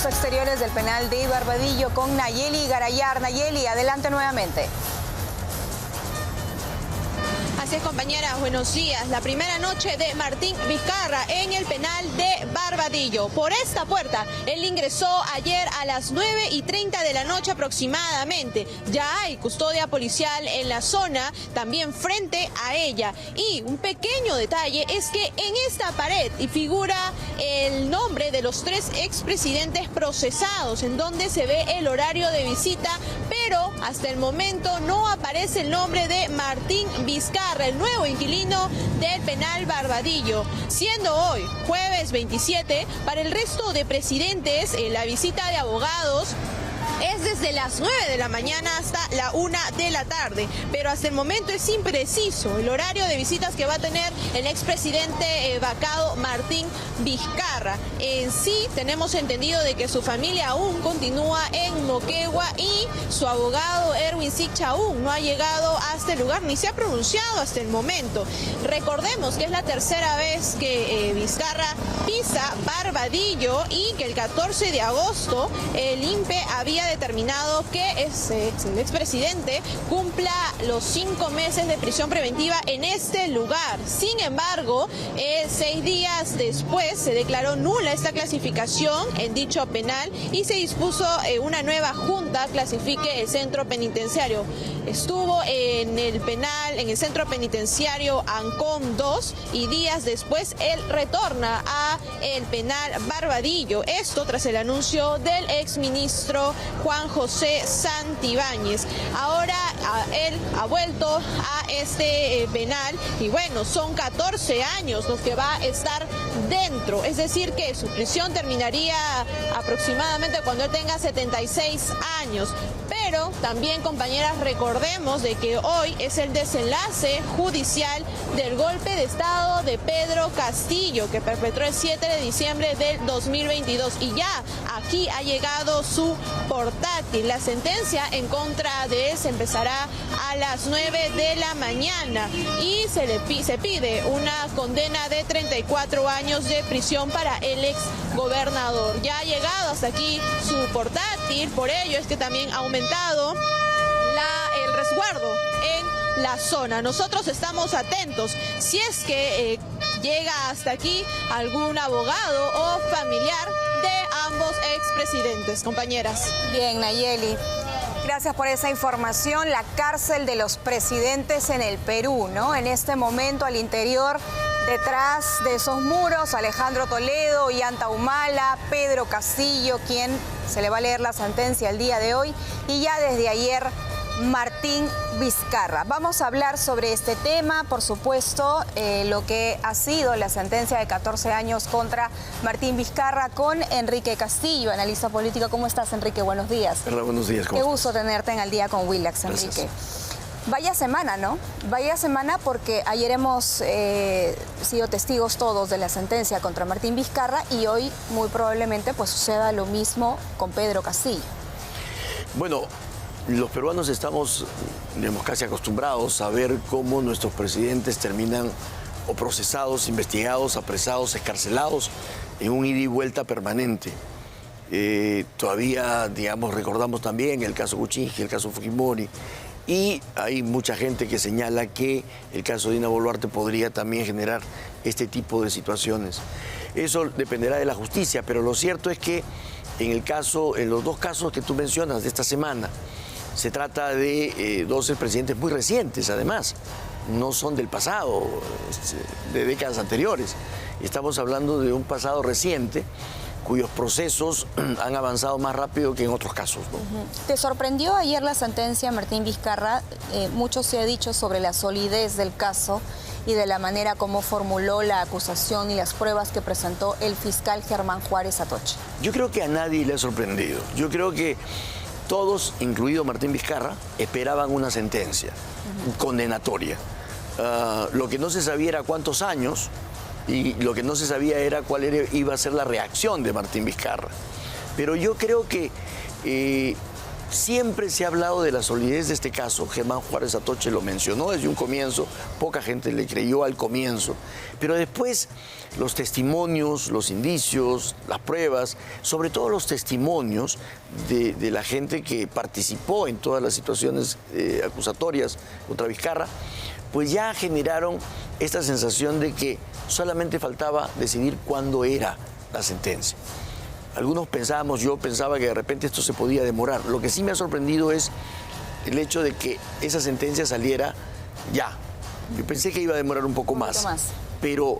los exteriores del penal de Barbadillo con Nayeli Garayar. Nayeli, adelante nuevamente. Así es, compañeras, buenos días. La primera noche de Martín Vizcarra en el penal de Barbadillo. Por esta puerta, él ingresó ayer a las 9:30 de la noche aproximadamente. Ya hay custodia policial en la zona, también frente a ella. Y un pequeño detalle es que en esta pared figura el nombre de los 3 expresidentes procesados, en donde se ve el horario de visita, pero hasta el momento no aparece el nombre de Martín Vizcarra, el nuevo inquilino del penal Barbadillo, siendo hoy jueves 27. Para el resto de presidentes, la visita de abogados es desde las 9 de la mañana hasta la 1 de la tarde, pero hasta el momento es impreciso el horario de visitas que va a tener el expresidente vacado Martín Vizcarra. En sí tenemos entendido de que su familia aún continúa en Moquegua y su abogado Erwin Sich aún no ha llegado a este lugar ni se ha pronunciado hasta el momento. Recordemos que es la tercera vez que Vizcarra pisa Barbadillo y que el 14 de agosto el INPE había determinado que el expresidente cumpla los 5 meses de prisión preventiva en este lugar. Sin embargo, 6 días después se declaró nula esta clasificación en dicho penal y se dispuso una nueva junta clasifique el centro penitenciario. Estuvo en el penal, en el centro penitenciario Ancón 2 y días después él retorna a el penal Barbadillo. Esto tras el anuncio del exministro Juan José Santibáñez. Ahora él ha vuelto a este penal y bueno, son 14 años los que va a estar dentro. Es decir que su prisión terminaría aproximadamente cuando él tenga 76 años. Pero también, compañeras, recordemos de que hoy es el desenlace judicial del golpe de Estado de Pedro Castillo, que perpetró el 7 de diciembre del 2022. Y ya aquí ha llegado su portátil. La sentencia en contra de él se empezará a las 9 de la mañana y se pide una condena de 34 años de prisión para el ex gobernador. Ya ha llegado hasta aquí su portátil, por ello es que también ha aumentado el resguardo en la zona. Nosotros estamos atentos si es que llega hasta aquí algún abogado o familiar de ambos expresidentes, compañeras. Bien, Nayeli, gracias por esa información. La cárcel de los presidentes en el Perú, ¿no? En este momento al interior, detrás de esos muros, Alejandro Toledo, Ollanta Humala, Pedro Castillo, quien se le va a leer la sentencia el día de hoy, y ya desde ayer Martín Vizcarra. Vamos a hablar sobre este tema, por supuesto, lo que ha sido la sentencia de 14 años contra Martín Vizcarra con Enrique Castillo, analista político. ¿Cómo estás, Enrique? Buenos días. Hola, buenos días. Qué gusto tenerte en Al Día con Willax, Enrique. Gracias. Vaya semana, ¿no? Vaya semana porque ayer hemos sido testigos todos de la sentencia contra Martín Vizcarra y hoy muy probablemente pues suceda lo mismo con Pedro Castillo. Bueno, los peruanos estamos, digamos, casi acostumbrados a ver cómo nuestros presidentes terminan o procesados, investigados, apresados, excarcelados en un ida y vuelta permanente. Todavía, digamos, recordamos también el caso Kuczynski, el caso Fujimori. Y hay mucha gente que señala que el caso de Dina Boluarte podría también generar este tipo de situaciones. Eso dependerá de la justicia, pero lo cierto es que en los 2 casos que tú mencionas de esta semana, se trata de 2 presidentes muy recientes, además. No son del pasado, de décadas anteriores. Estamos hablando de un pasado reciente, cuyos procesos han avanzado más rápido que en otros casos, ¿no? ¿Te sorprendió ayer la sentencia, Martín Vizcarra? Mucho se ha dicho sobre la solidez del caso y de la manera como formuló la acusación y las pruebas que presentó el fiscal Germán Juárez Atoche. Yo creo que a nadie le ha sorprendido. Yo creo que todos, incluido Martín Vizcarra, esperaban una sentencia condenatoria. Lo que no se sabía era cuántos años, y lo que no se sabía era cuál iba a ser la reacción de Martín Vizcarra. Pero yo creo que Siempre se ha hablado de la solidez de este caso. Germán Juárez Atoche lo mencionó desde un comienzo, poca gente le creyó al comienzo, pero después los testimonios, los indicios, las pruebas, sobre todo los testimonios de la gente que participó en todas las situaciones acusatorias contra Vizcarra, pues ya generaron esta sensación de que solamente faltaba decidir cuándo era la sentencia. Algunos pensábamos, yo pensaba que de repente esto se podía demorar. Lo que sí me ha sorprendido es el hecho de que esa sentencia saliera ya. Yo pensé que iba a demorar un poco más. Pero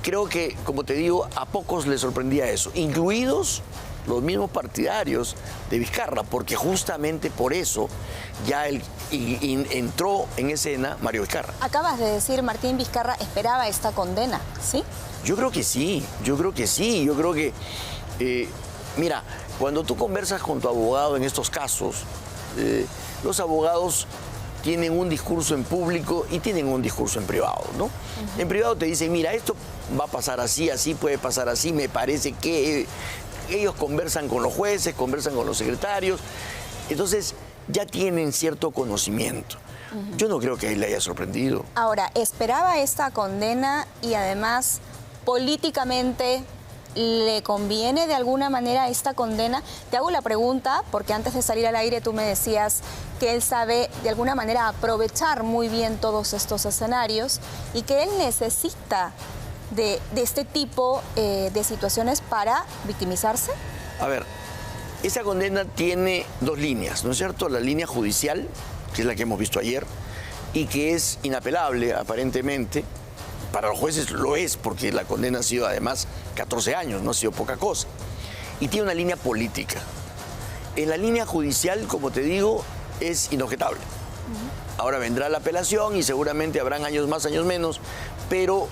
creo que, como te digo, a pocos les sorprendía eso, incluidos los mismos partidarios de Vizcarra, porque justamente por eso ya entró en escena Mario Vizcarra. Acabas de decir, Martín Vizcarra esperaba esta condena, ¿sí? Yo creo que sí, yo creo que sí, yo creo que... mira, cuando tú conversas con tu abogado en estos casos, los abogados tienen un discurso en público y tienen un discurso en privado, ¿no? En privado te dicen, mira, esto va a pasar así, así puede pasar así, me parece que ellos conversan con los jueces, conversan con los secretarios, entonces ya tienen cierto conocimiento. Yo no creo que a él le haya sorprendido. Ahora, ¿esperaba esta condena y además políticamente le conviene de alguna manera esta condena? Te hago la pregunta porque antes de salir al aire tú me decías que él sabe de alguna manera aprovechar muy bien todos estos escenarios y que él necesita de este tipo de situaciones para victimizarse. A ver, esa condena tiene dos líneas, ¿no es cierto? La línea judicial, que es la que hemos visto ayer, y que es inapelable aparentemente. Para los jueces lo es, porque la condena ha sido además 14 años, no ha sido poca cosa. Y tiene una línea política. En la línea judicial, como te digo, es inobjetable. Ahora vendrá la apelación y seguramente habrán años más, años menos, pero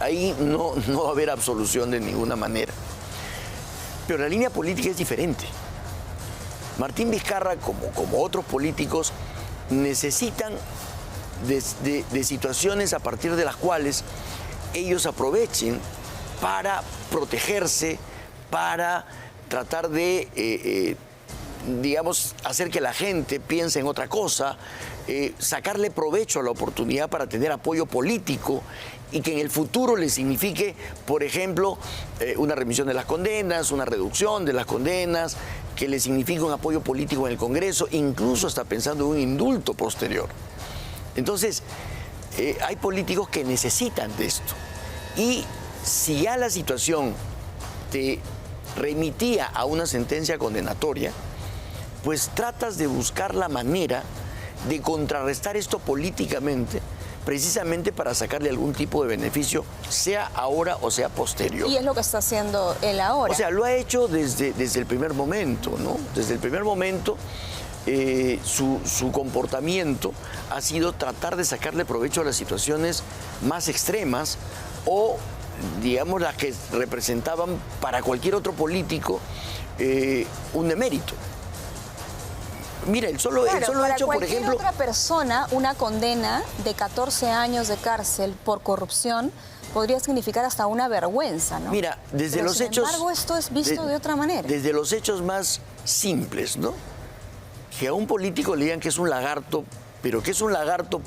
ahí no va a haber absolución de ninguna manera. Pero la línea política es diferente. Martín Vizcarra, como otros políticos, necesitan de situaciones a partir de las cuales ellos aprovechen para protegerse, para tratar de, digamos, hacer que la gente piense en otra cosa, sacarle provecho a la oportunidad para tener apoyo político y que en el futuro les signifique, por ejemplo, una remisión de las condenas, una reducción de las condenas, que les signifique un apoyo político en el Congreso, incluso hasta pensando en un indulto posterior. Entonces, hay políticos que necesitan de esto. Y si ya la situación te remitía a una sentencia condenatoria, pues tratas de buscar la manera de contrarrestar esto políticamente, precisamente para sacarle algún tipo de beneficio, sea ahora o sea posterior. Y es lo que está haciendo él ahora. O sea, lo ha hecho desde el primer momento, ¿no? Desde el primer momento. Su comportamiento ha sido tratar de sacarle provecho a las situaciones más extremas o, digamos, las que representaban para cualquier otro político un demérito. Mira, el solo hecho, por ejemplo... otra persona, una condena de 14 años de cárcel por corrupción podría significar hasta una vergüenza, ¿no? Mira, desde los hechos... Sin embargo, esto es visto de otra manera. Desde los hechos más simples, ¿no? Que a un político le digan que es un lagarto, pero que es un lagarto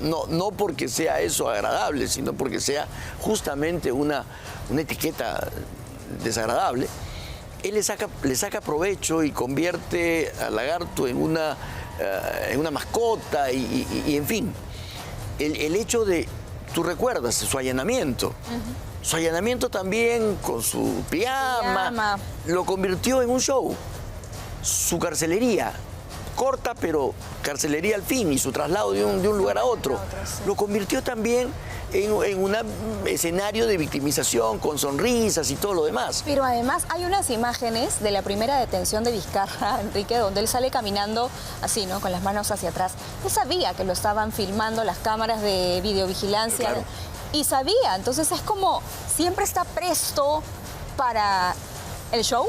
no porque sea eso agradable, sino porque sea justamente una etiqueta desagradable. Él le saca provecho y convierte al lagarto en una mascota y en fin. El hecho de, tú recuerdas, su allanamiento. Su allanamiento también con su pijama lo convirtió en un show. Su carcelería, corta pero carcelería al fin, y su traslado de un lugar a otro, lo convirtió también en un escenario de victimización con sonrisas y todo lo demás. Pero además hay unas imágenes de la primera detención de Vizcarra, Enrique, donde él sale caminando así, ¿no? Con las manos hacia atrás. Él sabía que lo estaban filmando las cámaras de videovigilancia. Claro. Y sabía, entonces es como siempre está presto para el show.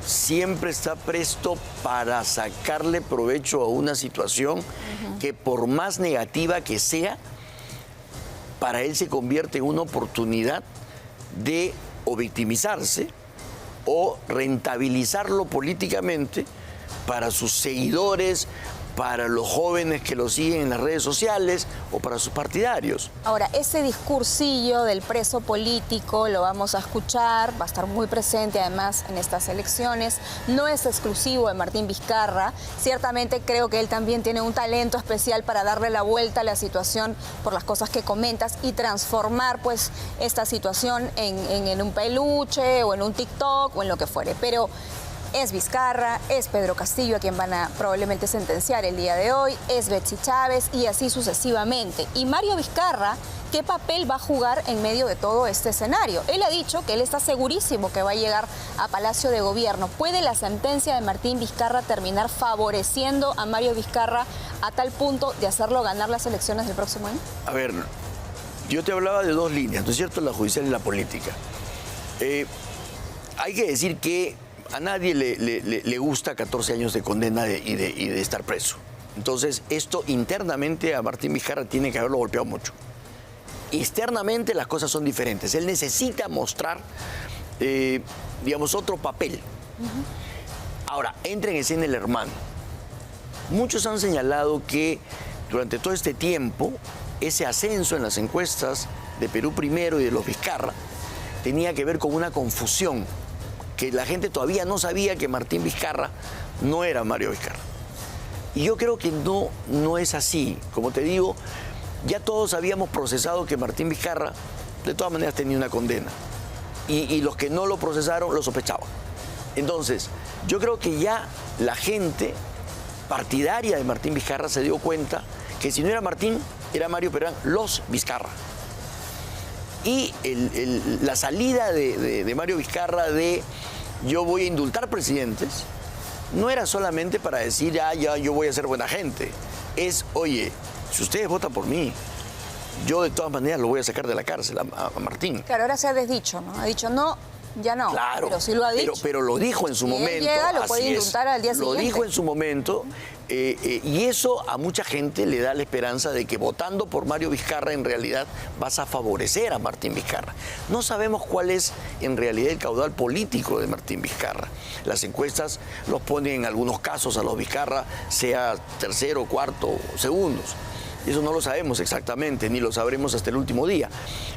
Siempre está presto para sacarle provecho a una situación que por más negativa que sea, para él se convierte en una oportunidad de o victimizarse o rentabilizarlo políticamente para sus seguidores, para los jóvenes que lo siguen en las redes sociales o para sus partidarios. Ahora, ese discursillo del preso político lo vamos a escuchar, va a estar muy presente además en estas elecciones, no es exclusivo de Martín Vizcarra, ciertamente creo que él también tiene un talento especial para darle la vuelta a la situación por las cosas que comentas y transformar pues esta situación en un peluche o en un TikTok o en lo que fuere, pero es Vizcarra, es Pedro Castillo, a quien van a probablemente sentenciar el día de hoy, es Betsy Chávez y así sucesivamente. Y Mario Vizcarra, ¿qué papel va a jugar en medio de todo este escenario? Él ha dicho que él está segurísimo que va a llegar a Palacio de Gobierno. ¿Puede la sentencia de Martín Vizcarra terminar favoreciendo a Mario Vizcarra a tal punto de hacerlo ganar las elecciones del próximo año? A ver, yo te hablaba de dos líneas, ¿no es cierto? La judicial y la política. Hay que decir que a nadie le gusta 14 años de condena y de estar preso. Entonces, esto internamente a Martín Vizcarra tiene que haberlo golpeado mucho. Externamente las cosas son diferentes. Él necesita mostrar, digamos, otro papel. Ahora, entra en escena el hermano. Muchos han señalado que durante todo este tiempo, ese ascenso en las encuestas de Perú Primero y de los Vizcarra tenía que ver con una confusión, que la gente todavía no sabía que Martín Vizcarra no era Mario Vizcarra. Y yo creo que no es así. Como te digo, ya todos habíamos procesado que Martín Vizcarra de todas maneras tenía una condena. Y los que no lo procesaron lo sospechaban. Entonces, yo creo que ya la gente partidaria de Martín Vizcarra se dio cuenta que si no era Martín, era Mario, pero eran los Vizcarra. Y la salida de Mario Vizcarra de yo voy a indultar presidentes no era solamente para decir ya yo voy a ser buena gente. Es, oye, si ustedes votan por mí, yo de todas maneras lo voy a sacar de la cárcel a Martín. Claro, ahora se ha desdicho, ¿no? Ha dicho no, ya no. Claro, pero sí lo ha dicho. Pero lo dijo en su Si momento. él llega, lo puede indultar al día siguiente. Lo dijo en su momento. Y eso a mucha gente le da la esperanza de que votando por Mario Vizcarra en realidad vas a favorecer a Martín Vizcarra. No sabemos cuál es en realidad el caudal político de Martín Vizcarra. Las encuestas los ponen en algunos casos a los Vizcarra, sea tercero, cuarto, segundos. Eso no lo sabemos exactamente, ni lo sabremos hasta el último día.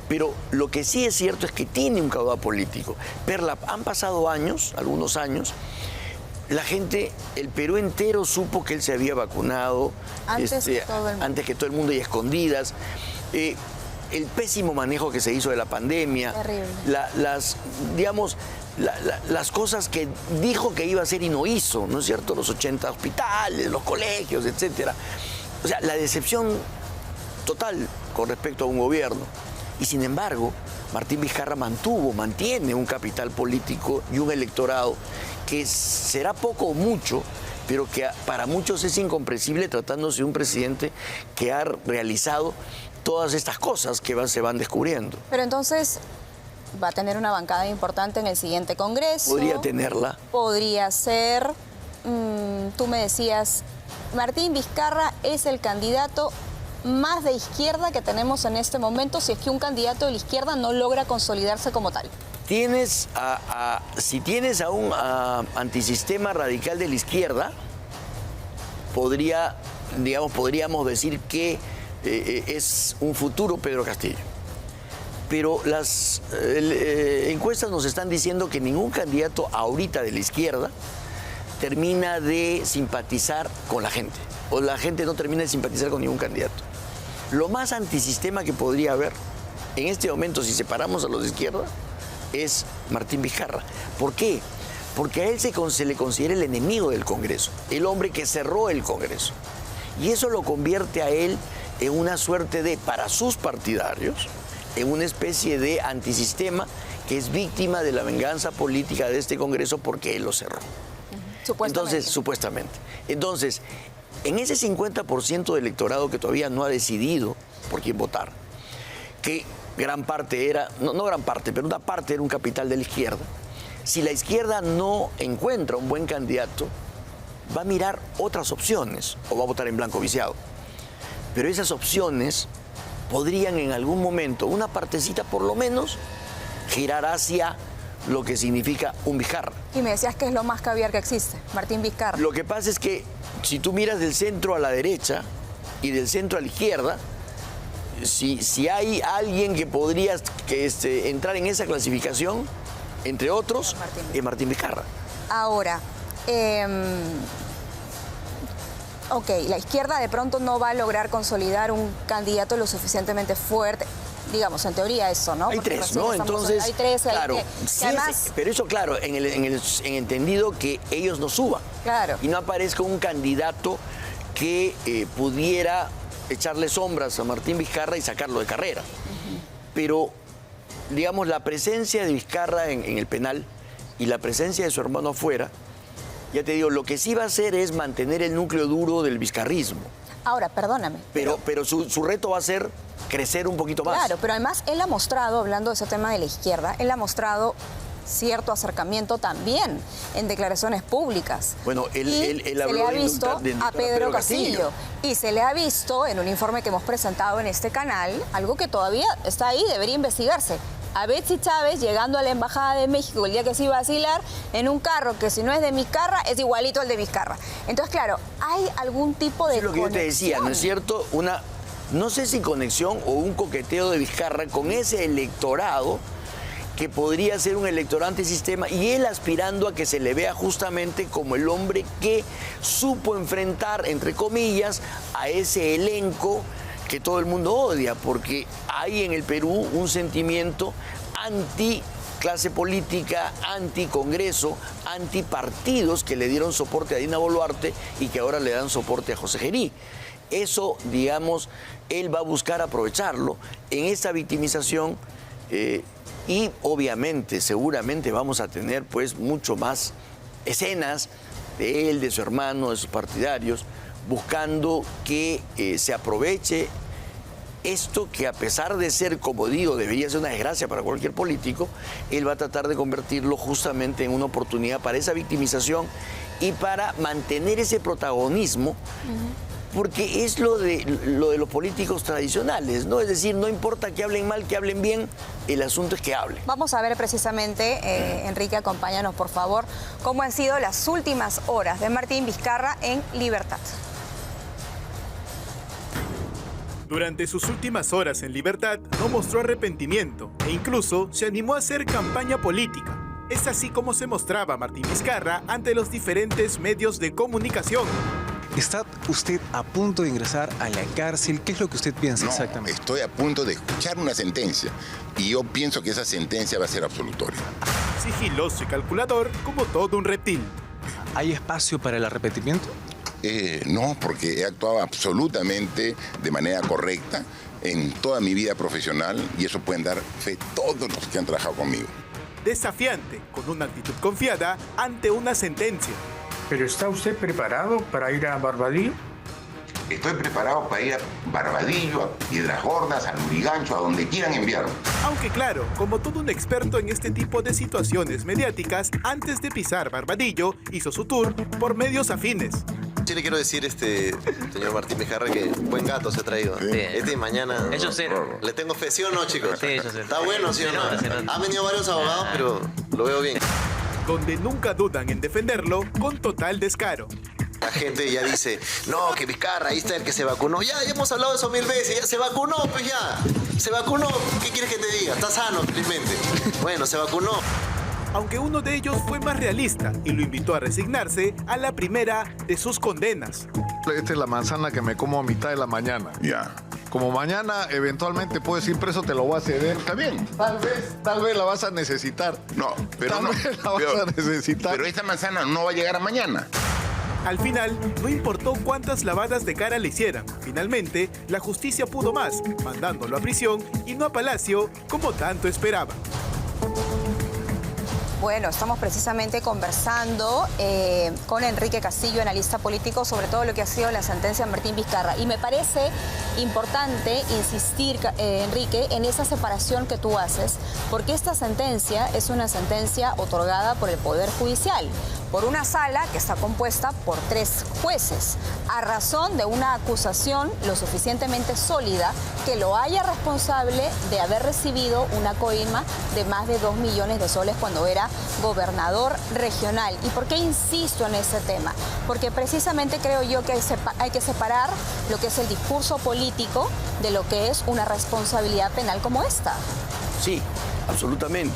Pero lo que sí es cierto es que tiene un caudal político. Perla, han pasado años, algunos años. La gente, el Perú entero supo que él se había vacunado antes que todo el mundo y a escondidas. El pésimo manejo que se hizo de la pandemia. Terrible. Las cosas que dijo que iba a hacer y no hizo, ¿no es cierto? Los 80 hospitales, los colegios, etcétera. O sea, la decepción total con respecto a un gobierno. Y sin embargo, Martín Vizcarra mantiene un capital político y un electorado que será poco o mucho, pero que para muchos es incomprensible tratándose de un presidente que ha realizado todas estas cosas que se van descubriendo. Pero entonces va a tener una bancada importante en el siguiente Congreso. Podría tenerla. Podría ser, tú me decías, Martín Vizcarra es el candidato más de izquierda que tenemos en este momento, si es que un candidato de la izquierda no logra consolidarse como tal. Si tienes a un antisistema radical de la izquierda, podríamos decir que es un futuro Pedro Castillo. Pero las encuestas nos están diciendo que ningún candidato ahorita de la izquierda termina de simpatizar con la gente, o la gente no termina de simpatizar con ningún candidato. Lo más antisistema que podría haber en este momento, si separamos a los de izquierda, es Martín Vizcarra. ¿Por qué? Porque a él se le considera el enemigo del Congreso, el hombre que cerró el Congreso. Y eso lo convierte a él en una suerte de, para sus partidarios, en una especie de antisistema que es víctima de la venganza política de este Congreso porque él lo cerró. Supuestamente. Entonces, en ese 50% del electorado que todavía no ha decidido por quién votar, que gran parte era, no gran parte, pero una parte era un capital de la izquierda, si la izquierda no encuentra un buen candidato, va a mirar otras opciones o va a votar en blanco viciado. Pero esas opciones podrían en algún momento, una partecita por lo menos, girar hacia lo que significa un Vizcarra. Y me decías que es lo más caviar que existe, Martín Vizcarra. Lo que pasa es que si tú miras del centro a la derecha y del centro a la izquierda, si hay alguien que podría entrar en esa clasificación, entre otros, es Martín Vizcarra. Ahora, ok, la izquierda de pronto no va a lograr consolidar un candidato lo suficientemente fuerte. Digamos, en teoría eso, ¿no? Hay Porque tres, ¿no? Entonces, hay tres, claro, sí, además, pero eso, claro, en entendido que ellos no suban. Claro. Y no aparezca un candidato que pudiera echarle sombras a Martín Vizcarra y sacarlo de carrera. Pero, digamos, la presencia de Vizcarra en el penal y la presencia de su hermano afuera, ya te digo, lo que sí va a hacer es mantener el núcleo duro del vizcarrismo. ahora, perdóname. Pero su reto va a ser crecer un poquito más. Claro, pero además él ha mostrado, hablando de ese tema de la izquierda, él ha mostrado cierto acercamiento también en declaraciones públicas. Bueno, él se le habló ha de visto indultar a Pedro Castillo y se le ha visto en un informe que hemos presentado en este canal, algo que todavía está ahí, debería investigarse. A Betsy Chávez llegando a la Embajada de México el día que se iba a asilar en un carro que si no es de Vizcarra es igualito al de Vizcarra. Entonces, claro, hay algún tipo de Eso es lo que yo te decía, ¿no es cierto? No sé si conexión o un coqueteo de Vizcarra con ese electorado que podría ser un electorado antisistema y él aspirando a que se le vea justamente como el hombre que supo enfrentar, entre comillas, a ese elenco que todo el mundo odia, porque hay en el Perú un sentimiento anti clase política, anti-congreso, anti-partidos que le dieron soporte a Dina Boluarte y que ahora le dan soporte a José Gerí. Eso, digamos, él va a buscar aprovecharlo en esta victimización y obviamente, seguramente vamos a tener pues mucho más escenas de él, de su hermano, de sus partidarios, buscando que se aproveche esto que a pesar de ser, como digo, debería ser una desgracia para cualquier político, él va a tratar de convertirlo justamente en una oportunidad para esa victimización y para mantener ese protagonismo, porque es lo de los políticos tradicionales, ¿no? Es decir, no importa que hablen mal, que hablen bien, el asunto es que hablen. Vamos a ver precisamente, Enrique, acompáñanos por favor, cómo han sido las últimas horas de Martín Vizcarra en libertad. Durante sus últimas horas en libertad no mostró arrepentimiento e incluso se animó a hacer campaña política. Es así como se mostraba Martín Vizcarra ante los diferentes medios de comunicación. ¿Está usted a punto de ingresar a la cárcel? ¿Qué es lo que usted piensa exactamente? Estoy a punto de escuchar una sentencia y yo pienso que esa sentencia va a ser absolutoria. Sigiloso y calculador como todo un reptil. ¿Hay espacio para el arrepentimiento? No, porque he actuado absolutamente de manera correcta en toda mi vida profesional y eso pueden dar fe todos los que han trabajado conmigo. Desafiante, con una actitud confiada ante una sentencia. ¿Pero está usted preparado para ir a Barbadillo? Estoy preparado para ir a Barbadillo, a Piedras Gordas, a Lurigancho, a donde quieran enviarme. Aunque claro, como todo un experto en este tipo de situaciones mediáticas, antes de pisar Barbadillo, hizo su tour por medios afines. Sí le quiero decir, señor Martín Vizcarra, que buen gato se ha traído. Bien. Y mañana... Eso sí. ¿Le tengo fe, sí o no, chicos? Sí, eso sí. ¿Está bueno, sí o no? Sí. Han venido varios abogados, pero lo veo bien. Donde nunca dudan en defenderlo con total descaro. La gente ya dice, no, que Vizcarra, ahí está el que se vacunó. Ya hemos hablado de eso 1000 veces, ya se vacunó, pues ya. Se vacunó, ¿qué quieres que te diga? Está sano, felizmente. Bueno, se vacunó. Aunque uno de ellos fue más realista y lo invitó a resignarse a la primera de sus condenas. Esta es la manzana que me como a mitad de la mañana. Ya. Como mañana eventualmente puedes ir preso, te lo voy a ceder. Está bien. Tal vez la vas a necesitar. No, pero Tal no. vez la vas a necesitar. Pero esta manzana no va a llegar a mañana. Al final, no importó cuántas lavadas de cara le hicieran. Finalmente, la justicia pudo más, mandándolo a prisión y no a Palacio, como tanto esperaba. Bueno, estamos precisamente conversando con Enrique Castillo, analista político, sobre todo lo que ha sido la sentencia de Martín Vizcarra. Y me parece importante insistir, Enrique, en esa separación que tú haces, porque esta sentencia es una sentencia otorgada por el Poder Judicial, por una sala que está compuesta por 3 jueces, a razón de una acusación lo suficientemente sólida que lo haya responsable de haber recibido una coima de más de 2 millones de soles cuando era gobernador regional. ¿Y por qué insisto en ese tema? Porque precisamente creo yo que hay que separar lo que es el discurso político de lo que es una responsabilidad penal como esta. Sí, absolutamente.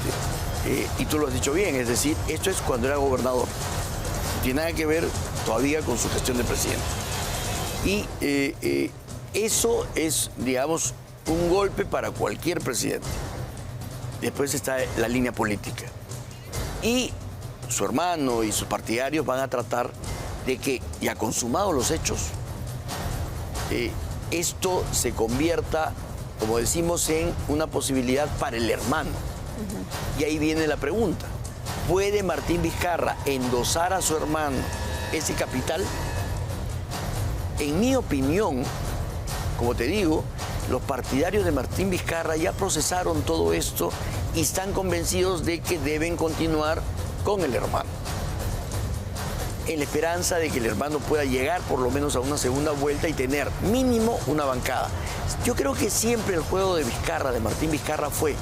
Y tú lo has dicho bien, es decir, esto es cuando era gobernador. No tiene nada que ver todavía con su gestión de presidente. Y eso es, digamos, un golpe para cualquier presidente. Después está la línea política. Y su hermano y sus partidarios van a tratar de que, ya consumados los hechos, esto se convierta, como decimos, en una posibilidad para el hermano. Y ahí viene la pregunta. ¿Puede Martín Vizcarra endosar a su hermano ese capital? En mi opinión, como te digo, los partidarios de Martín Vizcarra ya procesaron todo esto y están convencidos de que deben continuar con el hermano, en la esperanza de que el hermano pueda llegar por lo menos a una segunda vuelta y tener mínimo una bancada. Yo creo que siempre el juego de Vizcarra, de Martín Vizcarra, fue: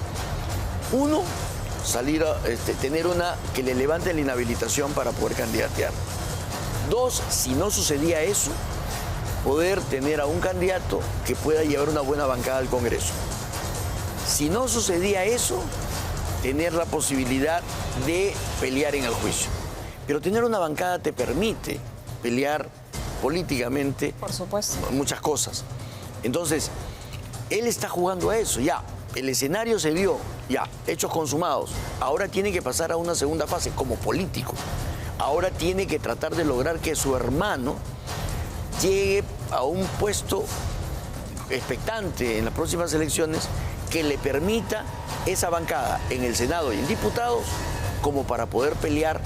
uno, salir a tener una que le levante la inhabilitación para poder candidatear. 2, si no sucedía eso, poder tener a un candidato que pueda llevar una buena bancada al Congreso. Si no sucedía eso, tener la posibilidad de pelear en el juicio. Pero tener una bancada te permite pelear políticamente, por supuesto, muchas cosas. Entonces, él está jugando a eso, ya. El escenario se dio, ya, hechos consumados. Ahora tiene que pasar a una segunda fase como político. Ahora tiene que tratar de lograr que su hermano llegue a un puesto expectante en las próximas elecciones que le permita esa bancada en el Senado y en diputados como para poder pelear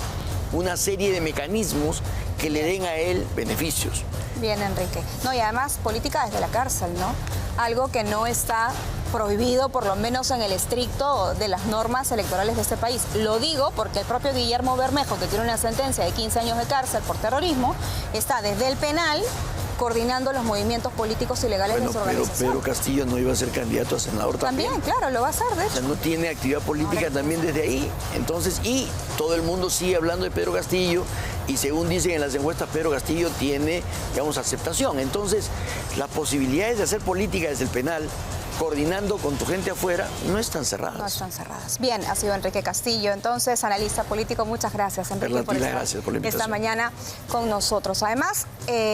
una serie de mecanismos que le den a él beneficios. Bien, Enrique. No, y además política desde la cárcel, ¿no? Algo que no está prohibido, por lo menos en el estricto de las normas electorales de este país. Lo digo porque el propio Guillermo Bermejo, que tiene una sentencia de 15 años de cárcel por terrorismo, está desde el penal coordinando los movimientos políticos ilegales de su organización. Pero Pedro Castillo no iba a ser candidato a senador también. También, claro, lo va a hacer, de hecho. O sea, no tiene actividad política también desde ahí. Entonces, y todo el mundo sigue hablando de Pedro Castillo y según dicen en las encuestas, Pedro Castillo tiene, digamos, aceptación. Entonces, las posibilidades de hacer política desde el penal, coordinando con tu gente afuera, no están cerradas. No están cerradas. Bien, ha sido Enrique Castillo, entonces, analista político. Muchas gracias, Enrique, por estar esta mañana con nosotros. Además,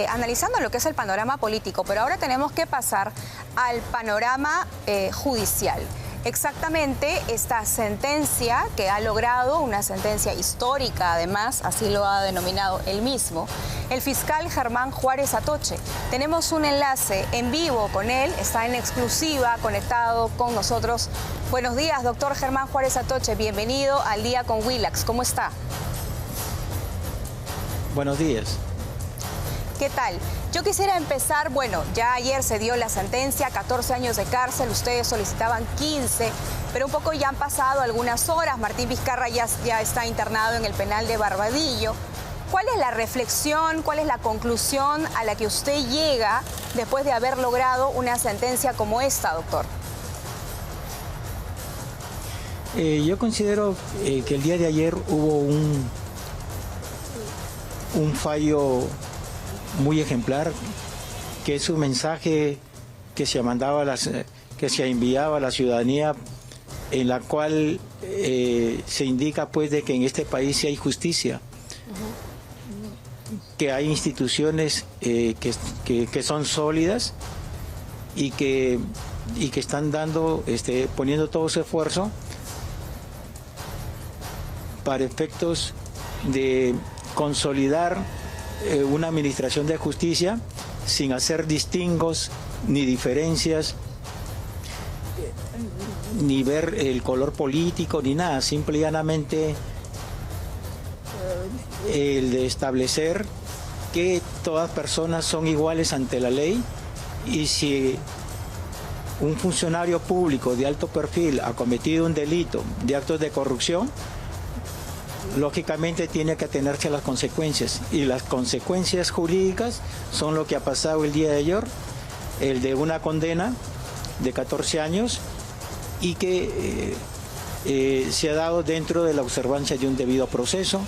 analizando lo que es el panorama político, pero ahora tenemos que pasar al panorama judicial. Exactamente esta sentencia que ha logrado, una sentencia histórica además, así lo ha denominado él mismo, el fiscal Germán Juárez Atoche. Tenemos un enlace en vivo con él, está en exclusiva, conectado con nosotros. Buenos días, doctor Germán Juárez Atoche, bienvenido al Día con Willax. ¿Cómo está? Buenos días. ¿Qué tal? Yo quisiera empezar, bueno, ya ayer se dio la sentencia, 14 años de cárcel, ustedes solicitaban 15, pero un poco ya han pasado algunas horas, Martín Vizcarra ya está internado en el penal de Barbadillo. ¿Cuál es la reflexión, cuál es la conclusión a la que usted llega después de haber logrado una sentencia como esta, doctor? Yo considero que el día de ayer hubo un fallo muy ejemplar, que es un mensaje que se mandaba que se enviaba a la ciudadanía, en la cual se indica pues de que en este país sí hay justicia, que hay instituciones que son sólidas y que están poniendo todo su esfuerzo para efectos de consolidar una administración de justicia sin hacer distingos ni diferencias, ni ver el color político ni nada, simple y llanamente el de establecer que todas personas son iguales ante la ley Y si un funcionario público de alto perfil ha cometido un delito de actos de corrupción, lógicamente tiene que atenerse a las consecuencias. Y las consecuencias jurídicas son lo que ha pasado el día de ayer, el de una condena de 14 años y que se ha dado dentro de la observancia de un debido proceso,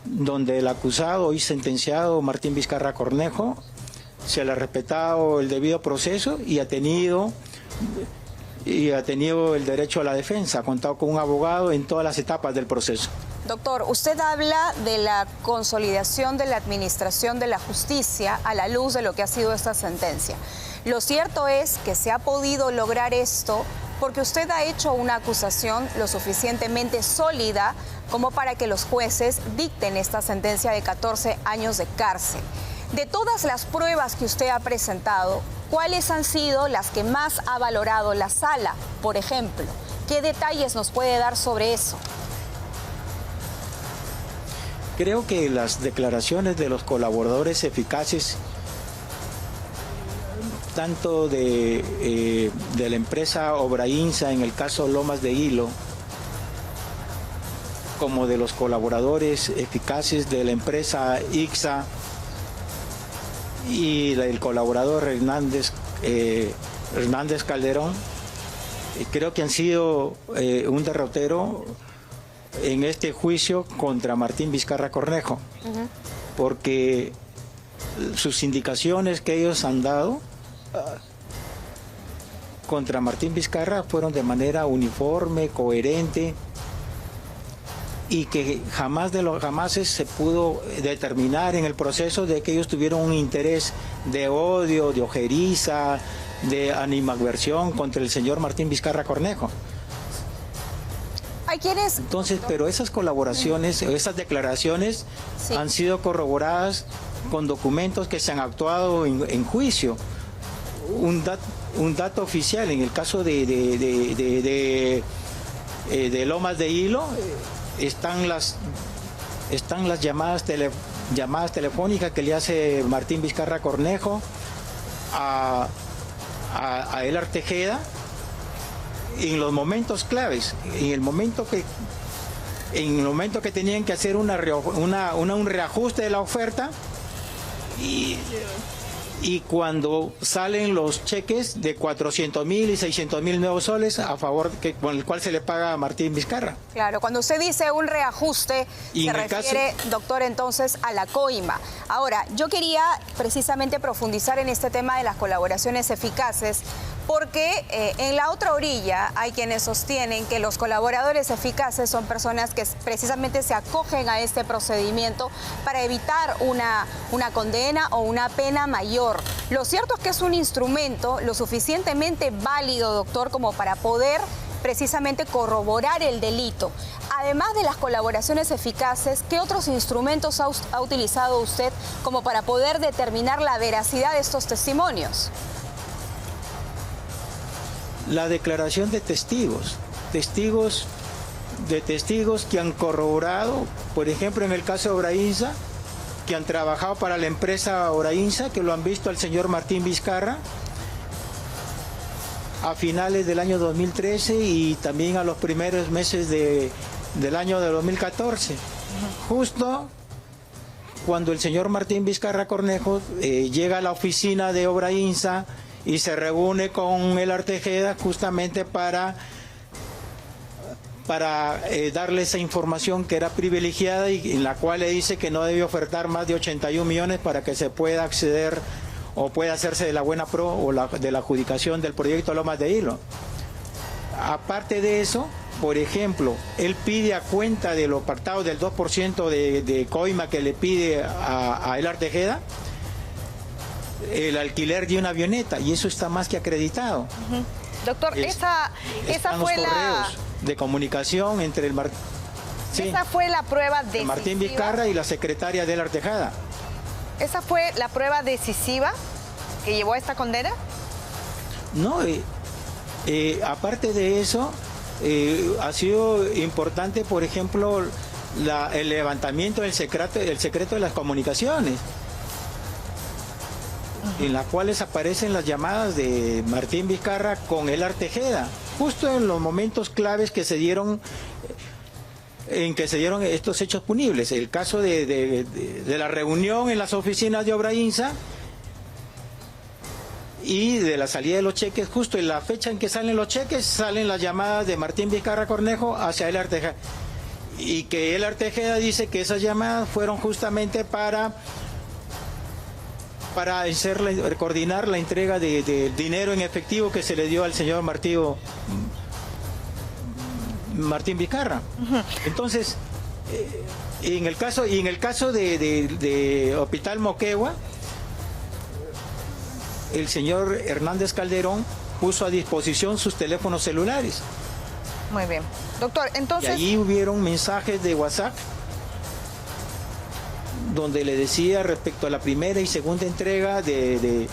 donde el acusado y sentenciado Martín Vizcarra Cornejo se le ha respetado el debido proceso y ha tenido el derecho a la defensa, ha contado con un abogado en todas las etapas del proceso. Doctor, usted habla de la consolidación de la administración de la justicia a la luz de lo que ha sido esta sentencia. Lo cierto es que se ha podido lograr esto porque usted ha hecho una acusación lo suficientemente sólida como para que los jueces dicten esta sentencia de 14 años de cárcel. De todas las pruebas que usted ha presentado, ¿cuáles han sido las que más ha valorado la sala, por ejemplo? ¿Qué detalles nos puede dar sobre eso? Creo que las declaraciones de los colaboradores eficaces, tanto de la empresa Obrainsa en el caso Lomas de Hilo, como de los colaboradores eficaces de la empresa ICSA y del colaborador Hernández Calderón, creo que han sido un derrotero en este juicio contra Martín Vizcarra Cornejo, porque sus indicaciones que ellos han dado contra Martín Vizcarra fueron de manera uniforme, coherente, y que jamás de los jamases se pudo determinar en el proceso de que ellos tuvieron un interés de odio, de ojeriza, de animadversión contra el señor Martín Vizcarra Cornejo. ¿Hay quienes? Entonces, pero esas colaboraciones, esas declaraciones han sido corroboradas con documentos que se han actuado en juicio. Un dato oficial en el caso de Lomas de Hilo, están las llamadas telefónicas que le hace Martín Vizcarra Cornejo a Elar Tejeda en los momentos claves, en el momento que tenían que hacer un reajuste de la oferta y cuando salen los cheques de 400.000 y 600.000 nuevos soles a favor con el cual se le paga a Martín Vizcarra. Claro, cuando usted dice un reajuste, se refiere, doctor, entonces a la coima. Ahora, yo quería precisamente profundizar en este tema de las colaboraciones eficaces, porque en la otra orilla hay quienes sostienen que los colaboradores eficaces son personas que precisamente se acogen a este procedimiento para evitar una condena o una pena mayor. Lo cierto es que es un instrumento lo suficientemente válido, doctor, como para poder precisamente corroborar el delito. Además de las colaboraciones eficaces, ¿qué otros instrumentos ha utilizado usted como para poder determinar la veracidad de estos testimonios? La declaración de testigos que han corroborado, por ejemplo en el caso de Obrainsa, que han trabajado para la empresa Obrainsa, que lo han visto al señor Martín Vizcarra a finales del año 2013 y también a los primeros meses del año de 2014. Justo cuando el señor Martín Vizcarra Cornejo llega a la oficina de Obrainsa y se reúne con Elar Tejeda justamente para darle esa información que era privilegiada y en la cual le dice que no debe ofertar más de 81 millones para que se pueda acceder o pueda hacerse de la buena pro o de la adjudicación del proyecto Lomas de Hilo. Aparte de eso, por ejemplo, él pide a cuenta de los apartados del 2% de coima que le pide a Elar Tejeda, el alquiler de una avioneta, y eso está más que acreditado. Doctor, esa fue la de comunicación entre esa fue la prueba decisiva. Martín Vizcarra y la secretaria de Elar Tejeda. ¿Esa fue la prueba decisiva que llevó a esta condena? No, aparte de eso, ha sido importante, por ejemplo, el levantamiento del secreto de las comunicaciones. en las cuales aparecen las llamadas de Martín Vizcarra con Elar Tejeda, justo en los momentos claves que se dieron, en que se dieron estos hechos punibles. El caso de la reunión en las oficinas de Obrainsa y de la salida de los cheques, justo en la fecha en que salen los cheques, salen las llamadas de Martín Vizcarra Cornejo hacia Elar Tejeda. Y que Elar Tejeda dice que esas llamadas fueron justamente para coordinar la entrega de dinero en efectivo que se le dio al señor Martín Vizcarra. Entonces, en el caso de Hospital Moquegua, el señor Hernández Calderón puso a disposición sus teléfonos celulares. Muy bien. Doctor, entonces... Y allí hubieron mensajes de WhatsApp donde le decía respecto a la primera y segunda entrega que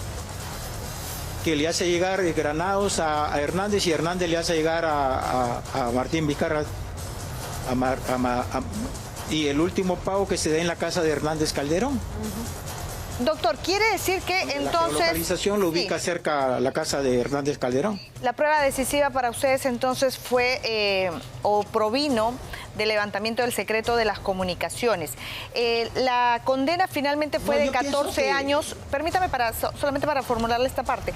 le hace llegar granados a Hernández y Hernández le hace llegar a Martín Vizcarra y el último pago que se da en la casa de Hernández Calderón. Doctor, ¿quiere decir que entonces... La localización lo ubica cerca a la casa de Hernández Calderón. La prueba decisiva para ustedes entonces fue o provino del levantamiento del secreto de las comunicaciones. La condena finalmente fue de 14 años. Permítame solamente para formularle esta parte.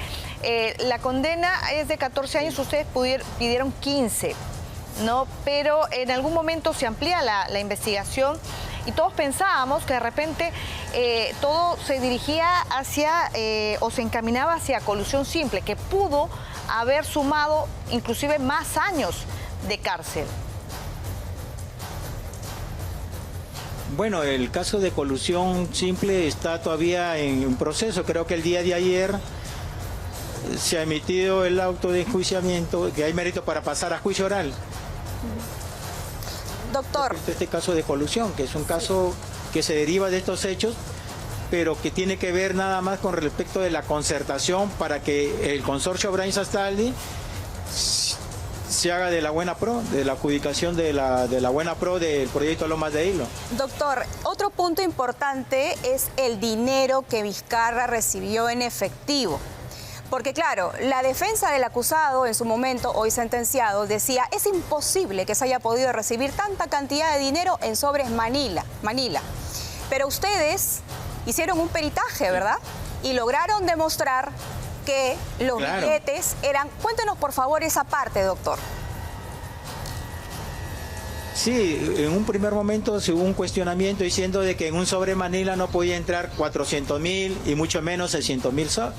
La condena es de 14 años, ustedes pidieron 15, ¿no? Pero en algún momento se amplía la investigación y todos pensábamos que de repente todo se dirigía hacia o se encaminaba hacia colusión simple, que pudo haber sumado inclusive más años de cárcel. Bueno, el caso de colusión simple está todavía en proceso. Creo que el día de ayer se ha emitido el auto de enjuiciamiento, que hay mérito para pasar a juicio oral. Doctor. Este caso de colusión, que es un caso que se deriva de estos hechos, pero que tiene que ver nada más con respecto de la concertación para que el consorcio Obrainsa-Astaldi se haga de la buena pro, de la adjudicación de la buena pro del proyecto Lomas de Hilo. Doctor, otro punto importante es el dinero que Vizcarra recibió en efectivo. Porque claro, la defensa del acusado en su momento, hoy sentenciado, decía es imposible que se haya podido recibir tanta cantidad de dinero en sobres Manila. Pero ustedes hicieron un peritaje, ¿verdad? Y lograron demostrar que los billetes eran... Cuéntenos por favor esa parte, doctor. Sí, en un primer momento se hubo un cuestionamiento diciendo de que en un sobre Manila no podía entrar 400.000 y mucho menos 600.000 soles.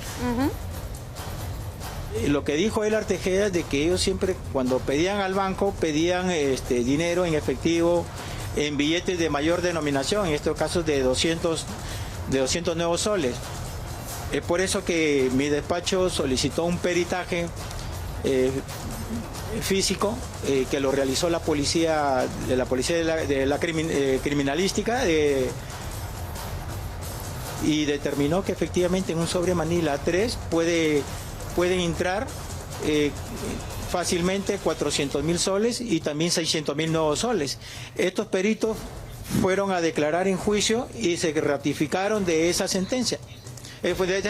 Lo que dijo Elar Tejeda es de que ellos siempre cuando pedían al banco pedían dinero en efectivo en billetes de mayor denominación, en estos casos de 200 nuevos soles. Es por eso que mi despacho solicitó un peritaje físico que lo realizó la policía de la criminalística y determinó que efectivamente en un sobre Manila 3 pueden entrar fácilmente 400.000 soles y también 600.000 nuevos soles. Estos peritos fueron a declarar en juicio y se ratificaron de esa sentencia, de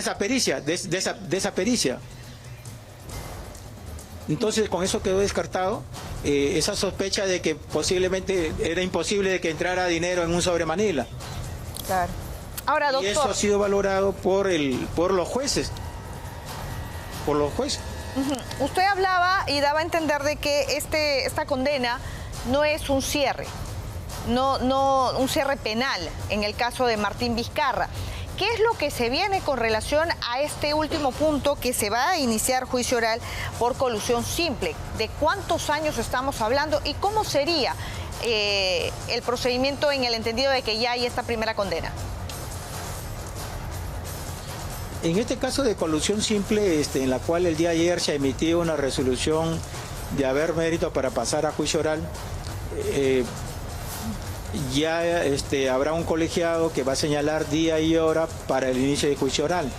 esa pericia. Entonces con eso quedó descartado esa sospecha de que posiblemente era imposible de que entrara dinero en un sobre Manila. Claro. Ahora, doctor... Y eso ha sido valorado por los jueces. Usted hablaba y daba a entender de que esta condena no es un cierre, no un cierre penal en el caso de Martín Vizcarra. ¿Qué es lo que se viene con relación a este último punto que se va a iniciar juicio oral por colusión simple? ¿De cuántos años estamos hablando y cómo sería el procedimiento en el entendido de que ya hay esta primera condena? En este caso de colusión simple, en la cual el día de ayer se emitió una resolución de haber mérito para pasar a juicio oral, ya habrá un colegiado que va a señalar día y hora para el inicio de juicio oral.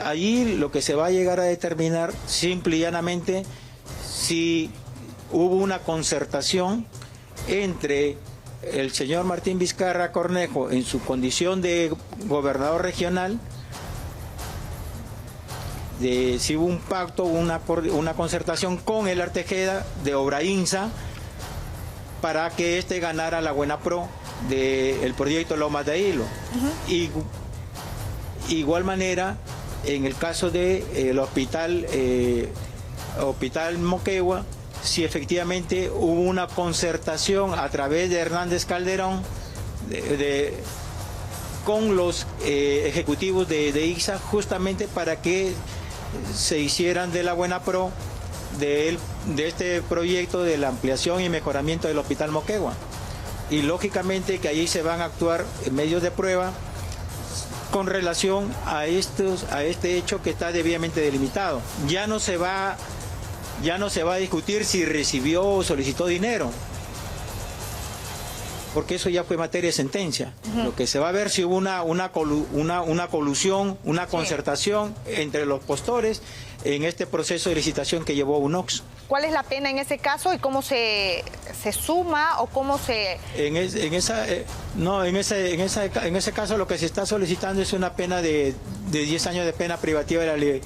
Allí lo que se va a llegar a determinar simple y llanamente si hubo una concertación entre el señor Martín Vizcarra Cornejo, en su condición de gobernador regional, si hubo un pacto, una concertación con el Artejeda de Obrainsa para que éste ganara la buena pro del proyecto Lomas de Hilo. Y igual manera, en el caso del hospital Moquegua, si efectivamente hubo una concertación a través de Hernández Calderón con los ejecutivos de ICSA, justamente para que se hicieran de la buena pro de este proyecto de la ampliación y mejoramiento del hospital Moquegua. Y lógicamente que allí se van a actuar medios de prueba con relación a este hecho que está debidamente delimitado. Ya no se va a discutir si recibió o solicitó dinero, porque eso ya fue materia de sentencia. Lo que se va a ver si hubo una colusión, una concertación entre los postores en este proceso de licitación que llevó UNOX. ¿Cuál es la pena en ese caso y cómo se suma o cómo se...? En ese caso lo que se está solicitando es una pena de 10 años de pena privativa de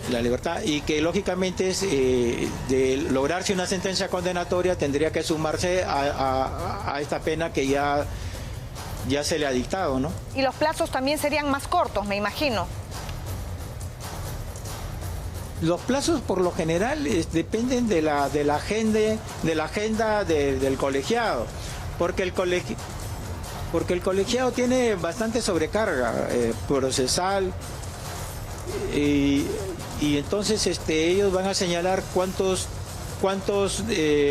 la libertad, y que lógicamente es de lograrse una sentencia condenatoria tendría que sumarse a esta pena que ya se le ha dictado, ¿no? Y los plazos también serían más cortos, me imagino. Los plazos por lo general dependen de la agenda del colegiado, porque el colegiado tiene bastante sobrecarga procesal, y entonces ellos van a señalar cuántos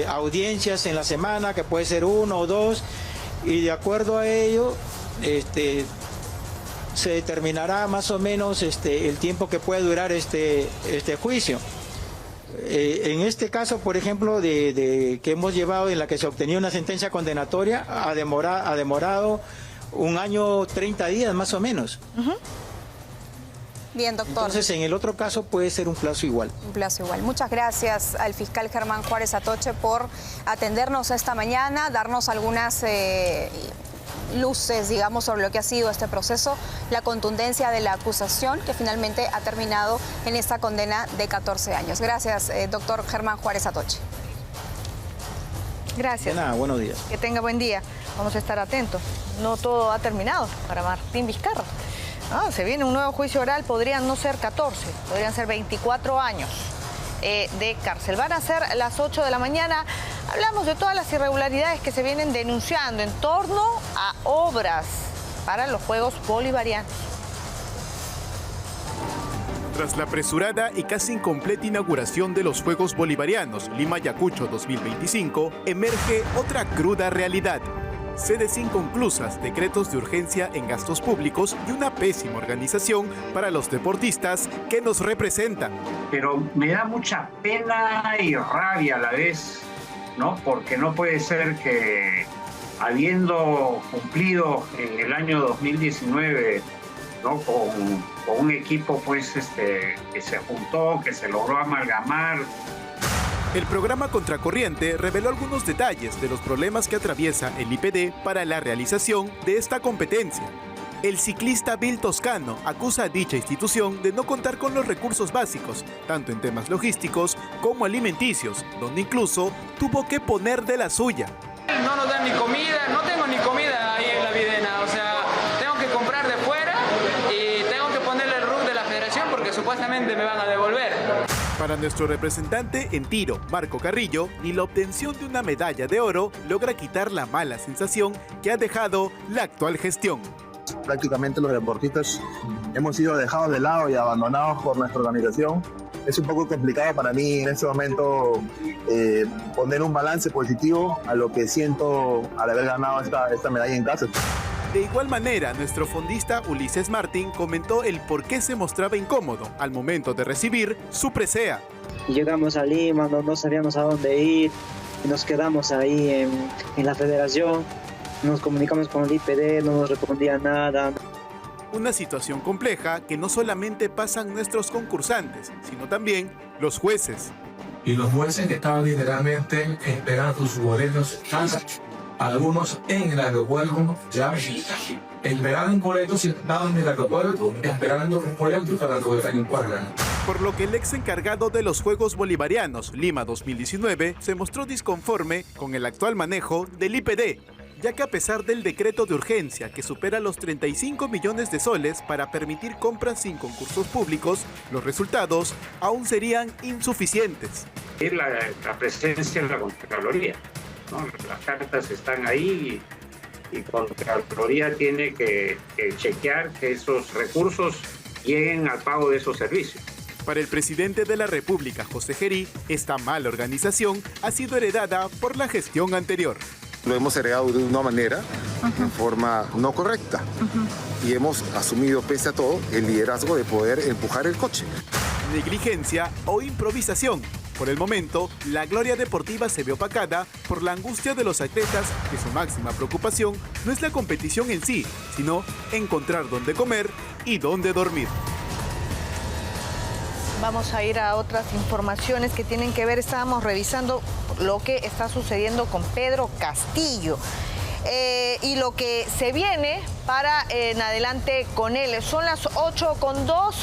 audiencias en la semana, que puede ser 1 o 2, y de acuerdo a ello se determinará más o menos el tiempo que puede durar este juicio. En este caso, por ejemplo, que hemos llevado, en la que se obtenía una sentencia condenatoria, ha demorado 1 año 30 días más o menos. Bien, doctor. Entonces, en el otro caso puede ser un plazo igual. Un plazo igual. Muchas gracias al fiscal Germán Juárez Atoche por atendernos esta mañana, darnos algunas luces, digamos, sobre lo que ha sido este proceso, la contundencia de la acusación que finalmente ha terminado en esta condena de 14 años. Gracias, doctor Germán Juárez Atoche. Gracias. De nada, buenos días. Que tenga buen día. Vamos a estar atentos. No todo ha terminado para Martín Vizcarra. Se viene un nuevo juicio oral, podrían no ser 14, podrían ser 24 años de cárcel. Van a ser las 8 de la mañana. Hablamos de todas las irregularidades que se vienen denunciando en torno a obras para los Juegos Bolivarianos. Tras la apresurada y casi incompleta inauguración de los Juegos Bolivarianos Lima-Ayacucho 2025, emerge otra cruda realidad. Sedes inconclusas, decretos de urgencia en gastos públicos y una pésima organización para los deportistas que nos representan. Pero me da mucha pena y rabia a la vez, ¿no? Porque no puede ser que, habiendo cumplido en el año 2019, ¿no? con un equipo pues, que se juntó, que se logró amalgamar. El programa Contracorriente reveló algunos detalles de los problemas que atraviesa el IPD para la realización de esta competencia. El ciclista Bill Toscano acusa a dicha institución de no contar con los recursos básicos, tanto en temas logísticos como alimenticios, donde incluso tuvo que poner de la suya. No nos dan ni comida, no tengo ni comida ahí en la Videna, o sea, tengo que comprar de fuera y tengo que ponerle el RUC de la federación porque supuestamente me van a devolver. Para nuestro representante en tiro, Marco Carrillo, ni la obtención de una medalla de oro logra quitar la mala sensación que ha dejado la actual gestión. Prácticamente los deportistas hemos sido dejados de lado y abandonados por nuestra organización. Es un poco complicado para mí en este momento poner un balance positivo a lo que siento al haber ganado esta medalla en casa. De igual manera, nuestro fondista Ulises Martín comentó el por qué se mostraba incómodo al momento de recibir su presea. Llegamos a Lima, no sabíamos a dónde ir, y nos quedamos ahí en la federación, nos comunicamos con el IPD, no nos respondía nada. Una situación compleja que no solamente pasan nuestros concursantes, sino también los jueces. y los jueces que estaban literalmente esperando sus boletos, algunos en el aeropuerto, ya esperaban boletos y estaban en el aeropuerto esperando un boleto para poder encuadrar. Por lo que el ex encargado de los Juegos Bolivarianos Lima 2019 se mostró disconforme con el actual manejo del IPD, ya que a pesar del decreto de urgencia que supera los 35 millones de soles para permitir compras sin concursos públicos, los resultados aún serían insuficientes. La presencia de la Contraloría, ¿no? Las cartas están ahí y Contraloría tiene que chequear que esos recursos lleguen al pago de esos servicios. Para el presidente de la República, José Gerí, esta mala organización ha sido heredada por la gestión anterior. Lo hemos heredado de una manera, en forma no correcta, y hemos asumido, pese a todo, el liderazgo de poder empujar el coche. Negligencia o improvisación. Por el momento, la gloria deportiva se ve opacada por la angustia de los atletas, que su máxima preocupación no es la competición en sí, sino encontrar dónde comer y dónde dormir. Vamos a ir a otras informaciones que tienen que ver, estábamos revisando lo que está sucediendo con Pedro Castillo y lo que se viene para en adelante con él. Son las 8:02.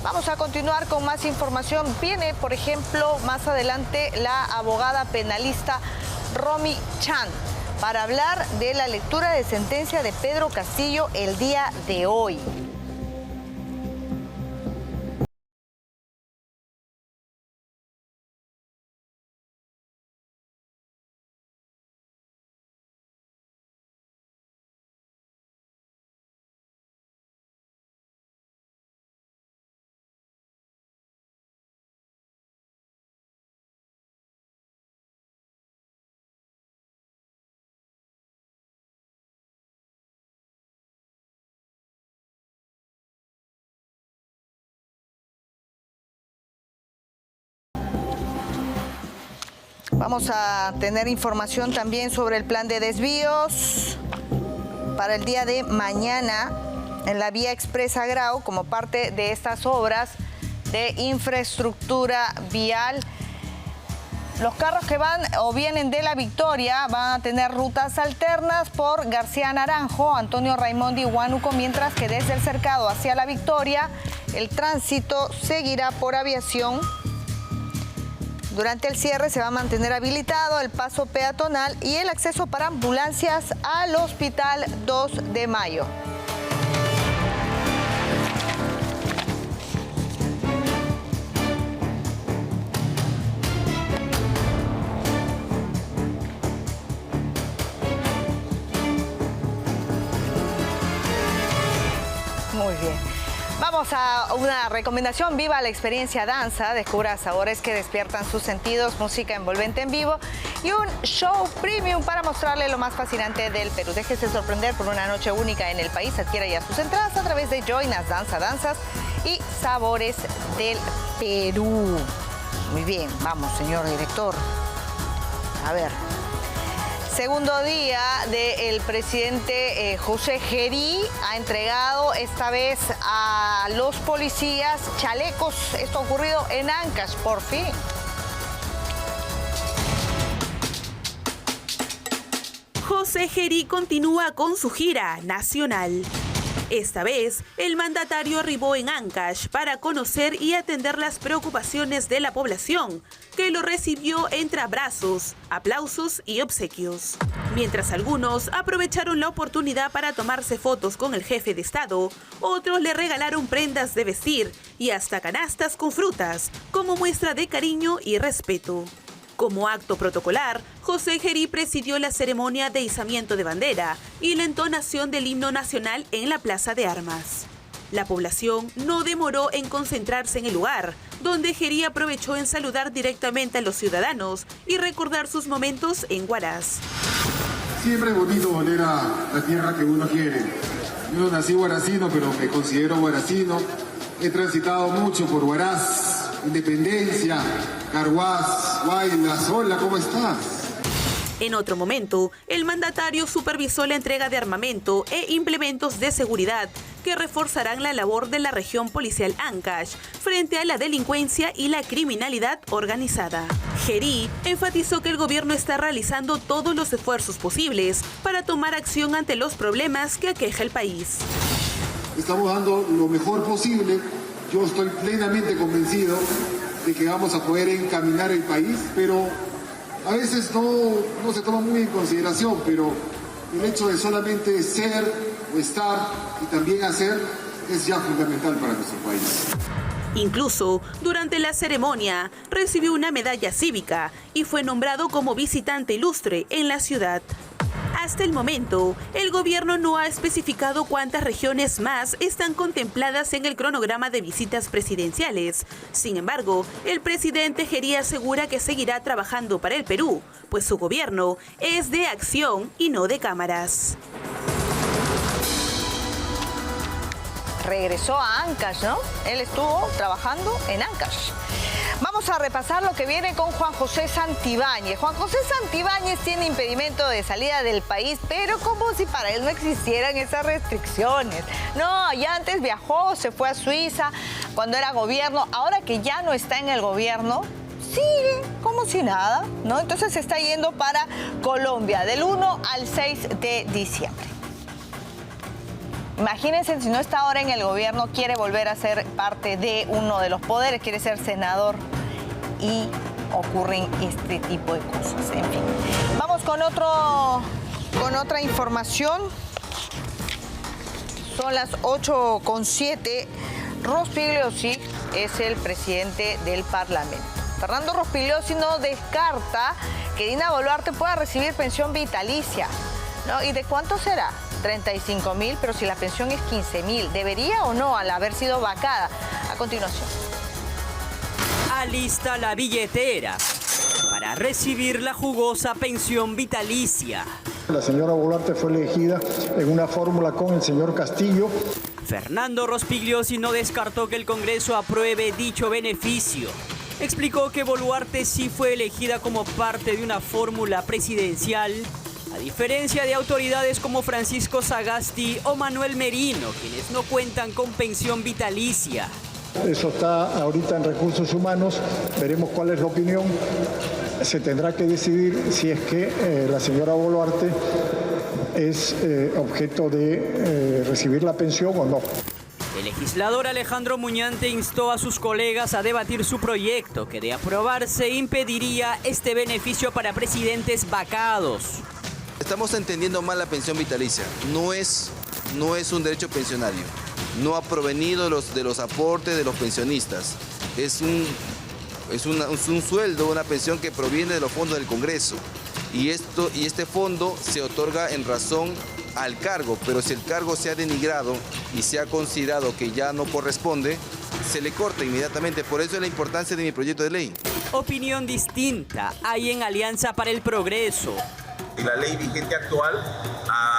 Vamos a continuar con más información. Viene, por ejemplo, más adelante la abogada penalista Romy Chan para hablar de la lectura de sentencia de Pedro Castillo el día de hoy. Vamos a tener información también sobre el plan de desvíos para el día de mañana en la vía Expresa Grau como parte de estas obras de infraestructura vial. Los carros que van o vienen de La Victoria van a tener rutas alternas por García Naranjo, Antonio Raimondi y Huánuco, mientras que desde el Cercado hacia La Victoria el tránsito seguirá por Aviación. Durante el cierre se va a mantener habilitado el paso peatonal y el acceso para ambulancias al Hospital 2 de Mayo. Muy bien. Vamos a una recomendación. Viva la experiencia danza, descubra sabores que despiertan sus sentidos, música envolvente en vivo y un show premium para mostrarle lo más fascinante del Perú. Déjese sorprender por una noche única en el país. Adquiera ya sus entradas a través de Joinas Danza, Danzas y Sabores del Perú. Muy bien, vamos, señor director. A ver. Segundo día del presidente José Gerí ha entregado esta vez a los policías chalecos. Esto ha ocurrido en Ancash, por fin. José Gerí continúa con su gira nacional. Esta vez, el mandatario arribó en Ancash para conocer y atender las preocupaciones de la población, que lo recibió entre abrazos, aplausos y obsequios. Mientras algunos aprovecharon la oportunidad para tomarse fotos con el jefe de Estado, otros le regalaron prendas de vestir y hasta canastas con frutas, como muestra de cariño y respeto. Como acto protocolar, José Gerí presidió la ceremonia de izamiento de bandera y la entonación del himno nacional en la Plaza de Armas. La población no demoró en concentrarse en el lugar, donde Gerí aprovechó en saludar directamente a los ciudadanos y recordar sus momentos en Huaraz. Siempre es bonito volver a la tierra que uno quiere. Yo nací huaracino, pero me considero huaracino. He transitado mucho por Huaraz, Independencia, Carhuaz, Guaymas. Hola, ¿cómo estás? En otro momento, el mandatario supervisó la entrega de armamento e implementos de seguridad que reforzarán la labor de la región policial Ancash frente a la delincuencia y la criminalidad organizada. Gerí enfatizó que el gobierno está realizando todos los esfuerzos posibles para tomar acción ante los problemas que aqueja el país. Estamos dando lo mejor posible. Yo estoy plenamente convencido de que vamos a poder encaminar el país, pero a veces no se toma muy en consideración, pero el hecho de solamente ser o estar y también hacer es ya fundamental para nuestro país. Incluso, durante la ceremonia, recibió una medalla cívica y fue nombrado como visitante ilustre en la ciudad. Hasta el momento, el gobierno no ha especificado cuántas regiones más están contempladas en el cronograma de visitas presidenciales. Sin embargo, el presidente Gerí asegura que seguirá trabajando para el Perú, pues su gobierno es de acción y no de cámaras. Regresó a Ancash, ¿no? Él estuvo trabajando en Ancash. Vamos a repasar lo que viene con Juan José Santibáñez. Juan José Santibáñez tiene impedimento de salida del país, pero como si para él no existieran esas restricciones. No, ya antes viajó, se fue a Suiza cuando era gobierno. Ahora que ya no está en el gobierno, sigue como si nada, ¿no? Entonces se está yendo para Colombia del 1 al 6 de diciembre. Imagínense, si no está ahora en el gobierno, quiere volver a ser parte de uno de los poderes, quiere ser senador y ocurren este tipo de cosas. En fin, vamos con otra información. Son las 8:07. Rospigliosi es el presidente del Parlamento. Fernando Rospigliosi no descarta que Dina Boluarte pueda recibir pensión vitalicia, ¿no? ¿Y de cuánto será? 35.000, pero si la pensión es 15.000, ¿debería o no al haber sido vacada? A continuación. Alista la billetera para recibir la jugosa pensión vitalicia. La señora Boluarte fue elegida en una fórmula con el señor Castillo. Fernando Rospigliosi no descartó que el Congreso apruebe dicho beneficio. Explicó que Boluarte sí fue elegida como parte de una fórmula presidencial, a diferencia de autoridades como Francisco Sagasti o Manuel Merino, quienes no cuentan con pensión vitalicia. Eso está ahorita en recursos humanos, veremos cuál es la opinión. Se tendrá que decidir si es que la señora Boluarte es objeto de recibir la pensión o no. El legislador Alejandro Muñante instó a sus colegas a debatir su proyecto, que de aprobarse impediría este beneficio para presidentes vacados. Estamos entendiendo mal la pensión vitalicia. No es un derecho pensionario. No ha provenido de los aportes de los pensionistas. Es un sueldo, una pensión que proviene de los fondos del Congreso. Y este fondo se otorga en razón al cargo, pero si el cargo se ha denigrado y se ha considerado que ya no corresponde, se le corta inmediatamente. Por eso es la importancia de mi proyecto de ley. Opinión distinta hay en Alianza para el Progreso. La ley vigente actual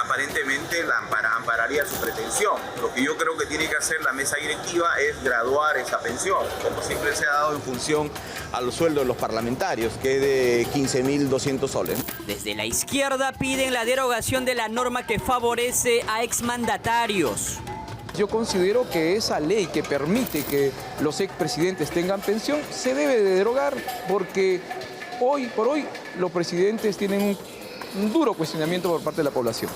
aparentemente la ampararía su pretensión. Lo que yo creo que tiene que hacer la mesa directiva es graduar esa pensión, como siempre se ha dado en función a los sueldos de los parlamentarios, que es de 15.200 soles. Desde la izquierda piden la derogación de la norma que favorece a exmandatarios. Yo considero que esa ley que permite que los expresidentes tengan pensión se debe de derogar, porque hoy por hoy los presidentes tienen un duro cuestionamiento por parte de la población.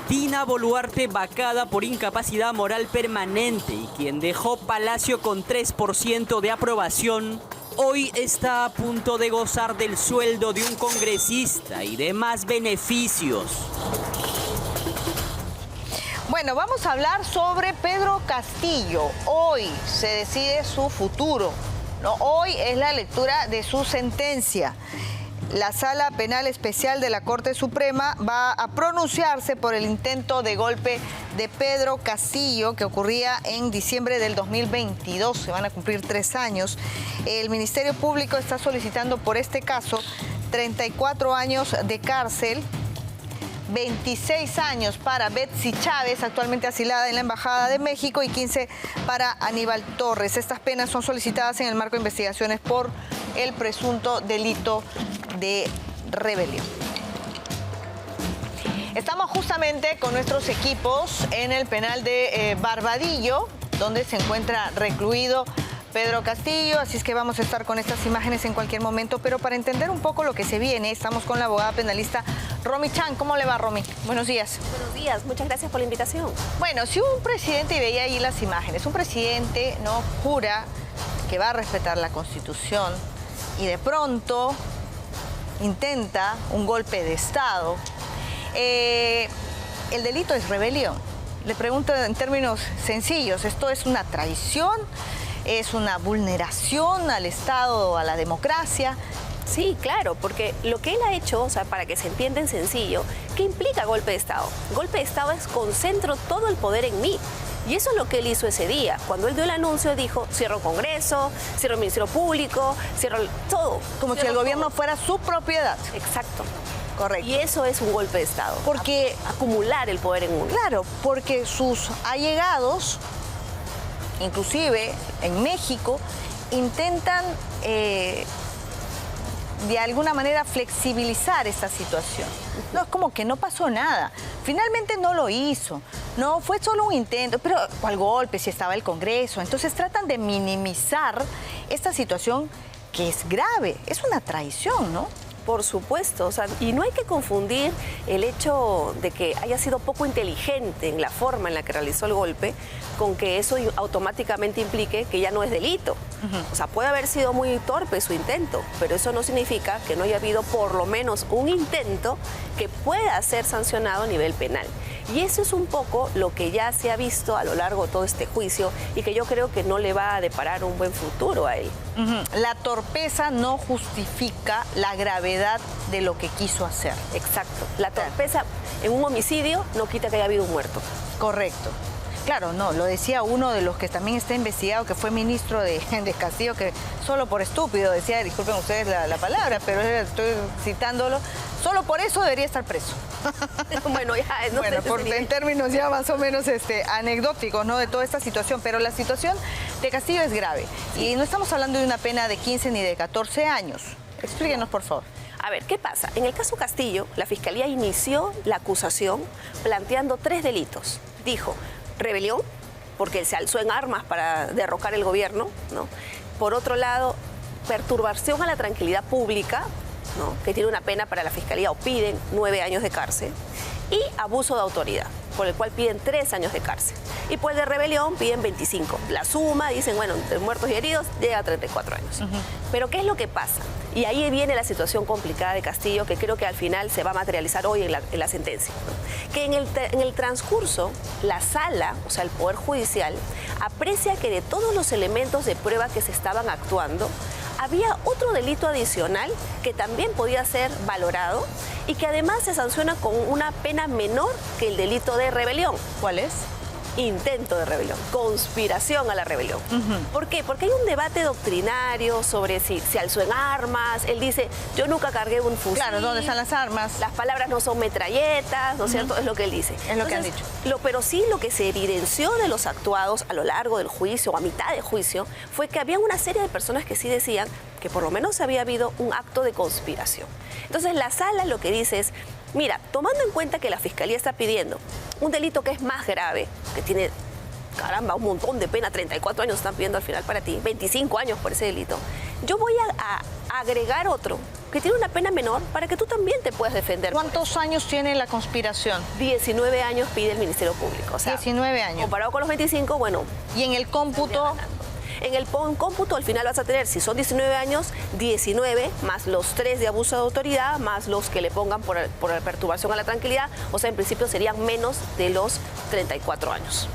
Dina Boluarte vacada por incapacidad moral permanente y quien dejó Palacio con 3% de aprobación, hoy está a punto de gozar del sueldo de un congresista y demás beneficios. Bueno, vamos a hablar sobre Pedro Castillo. Hoy se decide su futuro, ¿no? Hoy es la lectura de su sentencia. La Sala Penal Especial de la Corte Suprema va a pronunciarse por el intento de golpe de Pedro Castillo que ocurría en diciembre del 2022. Se van a cumplir 3 años. El Ministerio Público está solicitando por este caso 34 años de cárcel, 26 años para Betsy Chávez, actualmente asilada en la Embajada de México, y 15 para Aníbal Torres. Estas penas son solicitadas en el marco de investigaciones por el presunto delito de rebelión. Estamos justamente con nuestros equipos en el penal de Barbadillo, donde se encuentra recluido Pedro Castillo, así es que vamos a estar con estas imágenes en cualquier momento, pero para entender un poco lo que se viene, estamos con la abogada penalista Romy Chan. ¿Cómo le va, Romy? Buenos días. Buenos días, muchas gracias por la invitación. Bueno, si un presidente, y veía ahí las imágenes, un presidente no jura que va a respetar la Constitución y de pronto intenta un golpe de Estado, el delito es rebelión. Le pregunto en términos sencillos, ¿esto es una traición? ¿Es una vulneración al Estado, a la democracia? Sí, claro, porque lo que él ha hecho, o sea, para que se entienda en sencillo, ¿qué implica golpe de Estado? Golpe de Estado es concentro todo el poder en mí. Y eso es lo que él hizo ese día. Cuando él dio el anuncio, dijo, cierro Congreso, cierro el Ministerio Público, cierro todo. Como si el gobierno fuera su propiedad. Exacto. Correcto. Y eso es un golpe de Estado. Porque acumular el poder en uno. Claro, porque sus allegados, inclusive en México, intentan de alguna manera flexibilizar esta situación. No, es como que no pasó nada. Finalmente no lo hizo. No, fue solo un intento. Pero ¿cuál golpe? Si estaba el Congreso. Entonces tratan de minimizar esta situación que es grave. Es una traición, ¿no? Por supuesto, o sea, y no hay que confundir el hecho de que haya sido poco inteligente en la forma en la que realizó el golpe con que eso automáticamente implique que ya no es delito. O sea, puede haber sido muy torpe su intento, pero eso no significa que no haya habido por lo menos un intento que pueda ser sancionado a nivel penal. Y eso es un poco lo que ya se ha visto a lo largo de todo este juicio y que yo creo que no le va a deparar un buen futuro a él. La torpeza no justifica la gravedad de lo que quiso hacer. Exacto. La torpeza en un homicidio no quita que haya habido un muerto. Correcto. Claro, no, lo decía uno de los que también está investigado, que fue ministro de Castillo, que solo por estúpido decía, disculpen ustedes la palabra, pero estoy citándolo, solo por eso debería estar preso. Bueno, ya, no bueno, sé, en términos ya más o menos anecdóticos, ¿no?, de toda esta situación, pero la situación de Castillo es grave. Sí. Y no estamos hablando de una pena de 15 ni de 14 años. Explíquenos, por favor. A ver, ¿qué pasa? En el caso Castillo, la Fiscalía inició la acusación planteando 3 delitos. Dijo, rebelión, porque él se alzó en armas para derrocar el gobierno, ¿no? Por otro lado, perturbación a la tranquilidad pública, ¿no?, que tiene una pena para la Fiscalía, o piden 9 años de cárcel, y abuso de autoridad, por el cual piden 3 años de cárcel. Y por el de rebelión piden 25. La suma, dicen, bueno, entre muertos y heridos, llega a 34 años. Pero ¿qué es lo que pasa? Y ahí viene la situación complicada de Castillo, que creo que al final se va a materializar hoy en la sentencia, ¿no? Que en el transcurso, la sala, o sea, el Poder Judicial, aprecia que de todos los elementos de prueba que se estaban actuando, había otro delito adicional que también podía ser valorado y que además se sanciona con una pena menor que el delito de rebelión. ¿Cuál es? Intento de rebelión, conspiración a la rebelión. ¿Por qué? Porque hay un debate doctrinario sobre si se alzó en armas. Él dice, yo nunca cargué un fusil. Claro, ¿dónde están las armas? Las palabras no son metralletas, ¿no es cierto? Es lo que él dice. Es lo que han dicho. Pero sí lo que se evidenció de los actuados a lo largo del juicio o a mitad del juicio fue que había una serie de personas que sí decían que por lo menos había habido un acto de conspiración. Entonces la sala lo que dice es, mira, tomando en cuenta que la Fiscalía está pidiendo un delito que es más grave, que tiene, caramba, un montón de pena, 34 años están pidiendo al final para ti, 25 años por ese delito, yo voy a agregar otro que tiene una pena menor para que tú también te puedas defender. ¿Cuántos años tiene la conspiración? 19 años pide el Ministerio Público. O sea, 19 años. Comparado con los 25, bueno. ¿Y en el cómputo? En el cómputo al final vas a tener, si son 19 años, 19 más los 3 de abuso de autoridad, más los que le pongan por perturbación a la tranquilidad. O sea, en principio serían menos de los 34 años.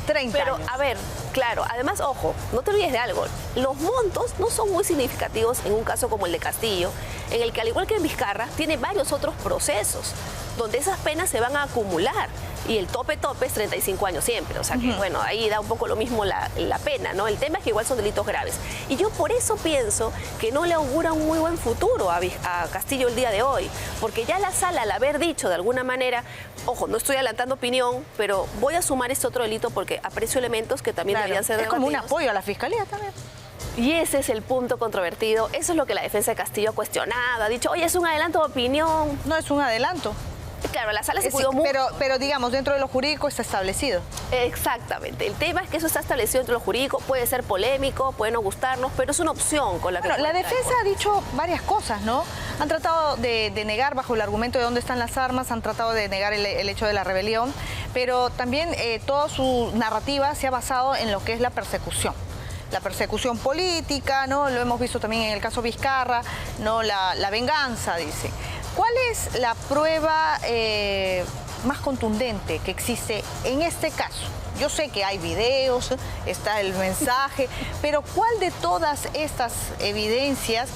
30 Pero, años. a ver, claro, además, ojo, no te olvides de algo. Los montos no son muy significativos en un caso como el de Castillo, en el que, al igual que en Vizcarra, tiene varios otros procesos donde esas penas se van a acumular. Y el tope es 35 años siempre. O sea que, bueno, ahí da un poco lo mismo la pena, ¿no? El tema es que igual son delitos graves. Y yo por eso pienso que no le augura un muy buen futuro a Castillo el día de hoy. Porque ya la sala, al haber dicho de alguna manera, ojo, no estoy adelantando opinión, pero voy a sumar este otro delito porque aprecio elementos que también deberían ser debatidos. Es como un apoyo a la Fiscalía también. Y ese es el punto controvertido. Eso es lo que la defensa de Castillo ha cuestionado. Ha dicho, oye, es un adelanto de opinión. No es un adelanto. Claro, la sala se cuidó mucho. Pero digamos, dentro de lo jurídico está establecido. Exactamente. El tema es que eso está establecido dentro de lo jurídico. Puede ser polémico, puede no gustarnos, pero es una opción con la que... Bueno, la defensa ha dicho varias cosas, ¿no? Han tratado de negar bajo el argumento de dónde están las armas, han tratado de negar el hecho de la rebelión, pero también toda su narrativa se ha basado en lo que es la persecución. La persecución política, ¿no? Lo hemos visto también en el caso Vizcarra, ¿no? La venganza, dice. ¿Cuál es la prueba más contundente que existe en este caso? Yo sé que hay videos, está el mensaje, pero ¿cuál de todas estas evidencias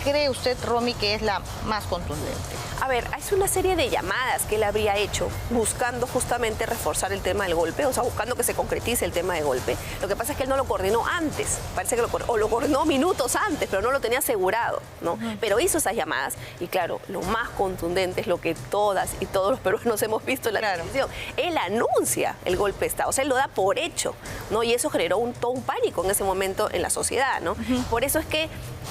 cree usted, Romy, que es la más contundente? A ver, es una serie de llamadas que él habría hecho buscando justamente reforzar el tema del golpe, o sea, buscando que se concretice el tema del golpe. Lo que pasa es que él no lo coordinó antes, parece que lo coordinó minutos antes, pero no lo tenía asegurado, ¿no? Pero hizo esas llamadas y claro, lo más contundente es lo que todas y todos los peruanos hemos visto en la televisión. Él anuncia el golpe de Estado, o sea, él lo da por hecho, ¿no? Y eso generó todo un pánico en ese momento en la sociedad, ¿no? Por eso es que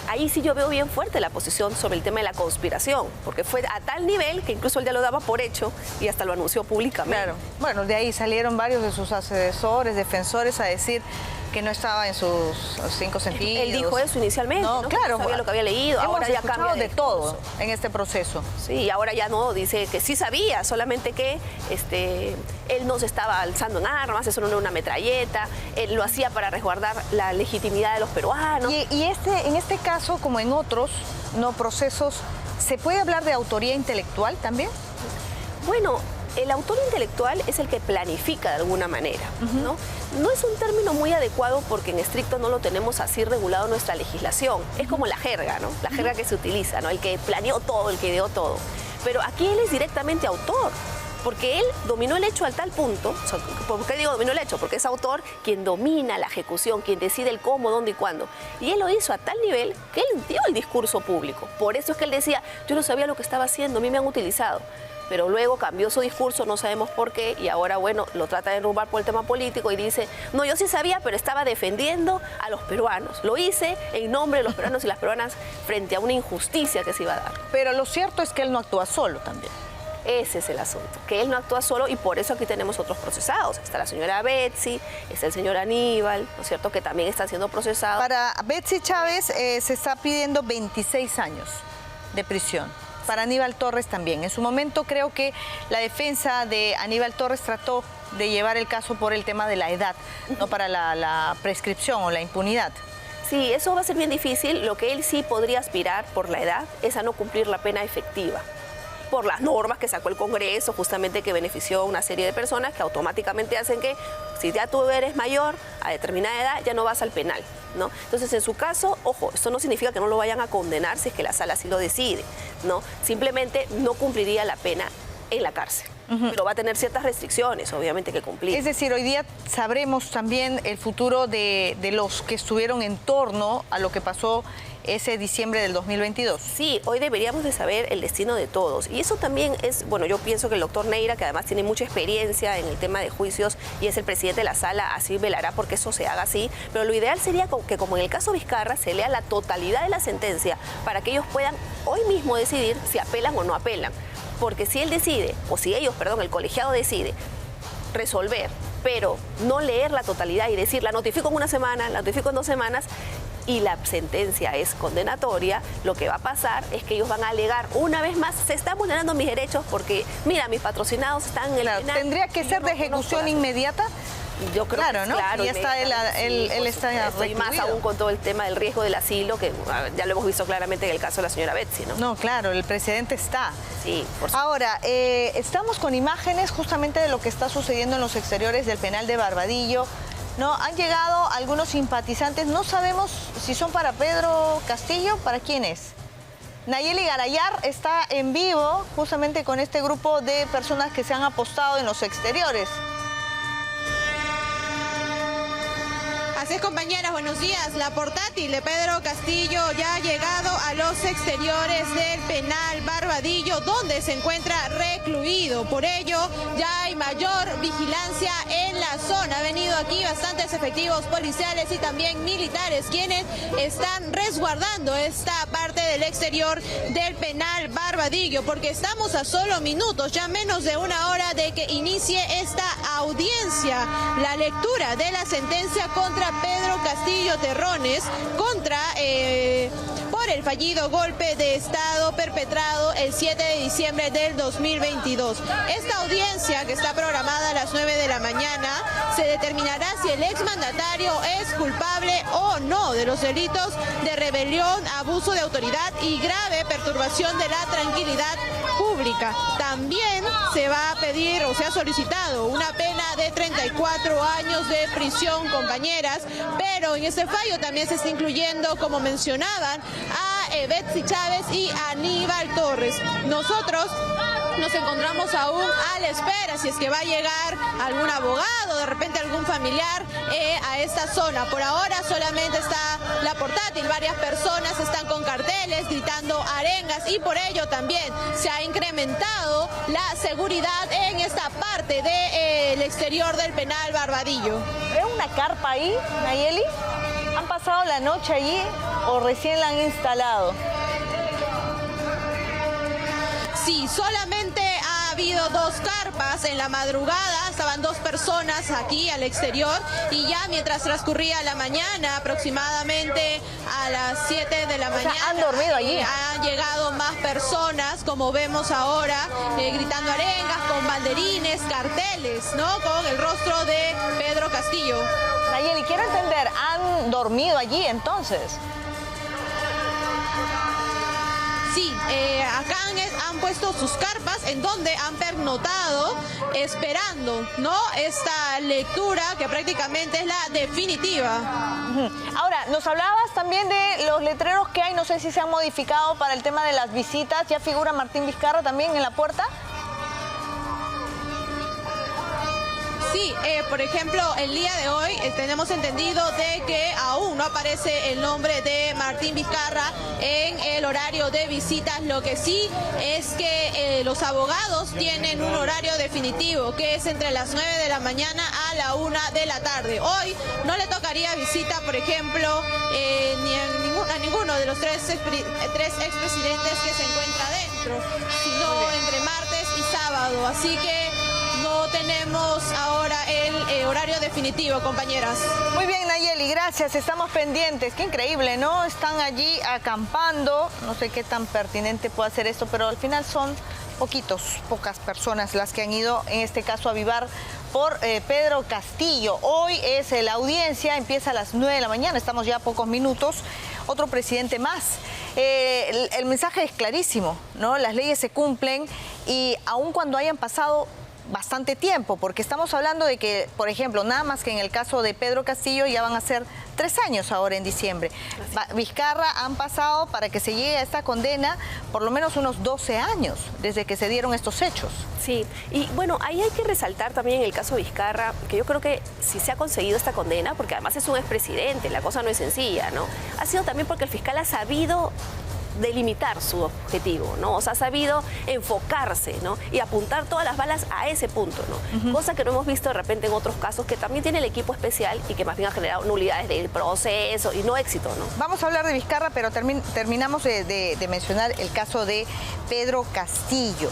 ahí sí yo veo bien fuerte la posición sobre el tema de la conspiración, porque fue a tal nivel que incluso él ya lo daba por hecho y hasta lo anunció públicamente. Claro. Bueno, de ahí salieron varios de sus asesores, defensores a decir que no estaba en sus 5 sentidos. Él dijo eso inicialmente, ¿no? Claro. No sabía lo que había leído, ahora ya cambia de todo en este proceso. Sí, ahora ya no, dice que sí sabía, solamente que él no se estaba alzando en armas, eso no era una metralleta, él lo hacía para resguardar la legitimidad de los peruanos. Y en este caso, como en otros procesos, ¿se puede hablar de autoría intelectual también? Bueno, el autor intelectual es el que planifica de alguna manera, ¿no? No es un término muy adecuado porque en estricto no lo tenemos así regulado en nuestra legislación. Es como la jerga, ¿no? La jerga que se utiliza, ¿no? El que planeó todo, el que ideó todo. Pero aquí él es directamente autor, porque él dominó el hecho al tal punto. O sea, ¿por qué digo dominó el hecho? Porque es autor quien domina la ejecución, quien decide el cómo, dónde y cuándo. Y él lo hizo a tal nivel que él dio el discurso público. Por eso es que él decía, yo no sabía lo que estaba haciendo, a mí me han utilizado. Pero luego cambió su discurso, no sabemos por qué, y ahora, bueno, lo trata de derrumbar por el tema político y dice, no, yo sí sabía, pero estaba defendiendo a los peruanos. Lo hice en nombre de los peruanos y las peruanas frente a una injusticia que se iba a dar. Pero lo cierto es que él no actúa solo también. Ese es el asunto, que él no actúa solo y por eso aquí tenemos otros procesados. Está la señora Betsy, está el señor Aníbal, ¿no es cierto?, que también están siendo procesados. Para Betsy Chávez se está pidiendo 26 años de prisión. Para Aníbal Torres también. En su momento creo que la defensa de Aníbal Torres trató de llevar el caso por el tema de la edad, no para la prescripción o la impunidad. Sí, eso va a ser bien difícil. Lo que él sí podría aspirar por la edad es a no cumplir la pena efectiva, por las normas que sacó el Congreso, justamente que benefició a una serie de personas que automáticamente hacen que si ya tú eres mayor a determinada edad ya no vas al penal, ¿no? Entonces, en su caso, ojo, esto no significa que no lo vayan a condenar si es que la sala así lo decide, ¿no? Simplemente no cumpliría la pena en la cárcel. Pero va a tener ciertas restricciones, obviamente, que cumplir. Es decir, hoy día sabremos también el futuro de los que estuvieron en torno a lo que pasó ese diciembre del 2022. Sí, hoy deberíamos de saber el destino de todos. Y eso también es, bueno, yo pienso que el doctor Neira, que además tiene mucha experiencia en el tema de juicios y es el presidente de la sala, así velará porque eso se haga así. Pero lo ideal sería que, como en el caso Vizcarra, se lea la totalidad de la sentencia para que ellos puedan hoy mismo decidir si apelan o no apelan. Porque si él decide, o si ellos, perdón, el colegiado decide resolver, pero no leer la totalidad y decir, la notifico en una semana, la notifico en 2 semanas, y la sentencia es condenatoria, lo que va a pasar es que ellos van a alegar una vez más, se están vulnerando mis derechos porque, mira, mis patrocinados están en el penal. ¿Tendría que ser de ejecución inmediata? Yo creo claro, que ¿no? claro, y está él está y más aún con todo el tema del riesgo del asilo, que ya lo hemos visto claramente en el caso de la señora Betsy, ¿no? No, claro, el presidente está. Sí, por supuesto. Ahora, estamos con imágenes justamente de lo que está sucediendo en los exteriores del penal de Barbadillo. No, han llegado algunos simpatizantes, no sabemos si son para Pedro Castillo, ¿para quién es? Nayeli Garayar está en vivo justamente con este grupo de personas que se han apostado en los exteriores. Así es, compañeras, buenos días. La portátil de Pedro Castillo ya ha llegado a los exteriores del penal Barbadillo, donde se encuentra recluido. Por ello, ya hay mayor vigilancia en la zona. Ha venido aquí bastantes efectivos policiales y también militares quienes están resguardando esta parte del exterior del penal Barbadillo, porque estamos a solo minutos, ya menos de una hora de que inicie esta audiencia, la lectura de la sentencia contra Pedro Castillo Terrones, por el fallido golpe de Estado perpetrado el 7 de diciembre del 2022. Esta audiencia, que está programada a las 9 de la mañana, se determinará si el exmandatario es culpable o no de los delitos de rebelión, abuso de autoridad y grave perturbación de la tranquilidad pública. También se va a pedir o se ha solicitado una pena de 34 años de prisión, compañeras, pero en este fallo también se está incluyendo, como mencionaban, a Betsy Chávez y Aníbal Torres. Nosotros nos encontramos aún a la espera si es que va a llegar algún abogado, de repente algún familiar a esta zona. Por ahora solamente está la portátil, varias personas están con carteles gritando arengas y por ello también se ha incrementado la seguridad en esta parte del exterior del penal Barbadillo. ¿Veo una carpa ahí, Nayeli? ¿Han pasado la noche allí o recién la han instalado? Sí, solamente ha habido 2 carpas en la madrugada, estaban 2 personas aquí al exterior y ya mientras transcurría la mañana, aproximadamente a las 7 de la mañana, ¿han dormido allí? Han llegado más personas, como vemos ahora, gritando arengas, con banderines, carteles, ¿no? Con el rostro de Pedro Castillo. Nayeli, quiero entender, ¿han dormido allí entonces? Sí, acá han puesto sus carpas en donde han pernotado esperando, ¿no? Esta lectura que prácticamente es la definitiva. Ahora, nos hablabas también de los letreros que hay, no sé si se han modificado para el tema de las visitas. ¿Ya figura Martín Vizcarra también en la puerta? Sí, por ejemplo, el día de hoy tenemos entendido de que aún no aparece el nombre de Martín Vizcarra en el horario de visitas. Lo que sí es que los abogados tienen un horario definitivo, que es entre las 9 de la mañana a la 1 de la tarde. Hoy no le tocaría visita, por ejemplo, a ninguno de los tres expresidentes que se encuentra dentro, sino entre martes y sábado. Así que no tenemos ahora el horario definitivo, compañeras. Muy bien, Nayeli, gracias. Estamos pendientes. Qué increíble, ¿no? Están allí acampando. No sé qué tan pertinente puede ser esto, pero al final son pocas personas las que han ido, en este caso, a avivar por Pedro Castillo. Hoy es la audiencia, empieza a las 9 de la mañana. Estamos ya a pocos minutos. Otro presidente más. El mensaje es clarísimo, ¿no? Las leyes se cumplen y aun cuando hayan pasado bastante tiempo, porque estamos hablando de que, por ejemplo, nada más que en el caso de Pedro Castillo ya van a ser 3 años ahora en diciembre. Vizcarra han pasado, para que se llegue a esta condena, por lo menos unos 12 años desde que se dieron estos hechos. Sí, y bueno, ahí hay que resaltar también en el caso Vizcarra, que yo creo que si se ha conseguido esta condena, porque además es un expresidente, la cosa no es sencilla, ¿no? Ha sido también porque el fiscal ha sabido delimitar su objetivo, ¿no? O sea, ha sabido enfocarse, ¿no? Y apuntar todas las balas a ese punto, ¿no? Cosa que no hemos visto de repente en otros casos, que también tiene el equipo especial y que más bien ha generado nulidades del proceso y no éxito, ¿no? Vamos a hablar de Vizcarra, pero terminamos de mencionar el caso de Pedro Castillo.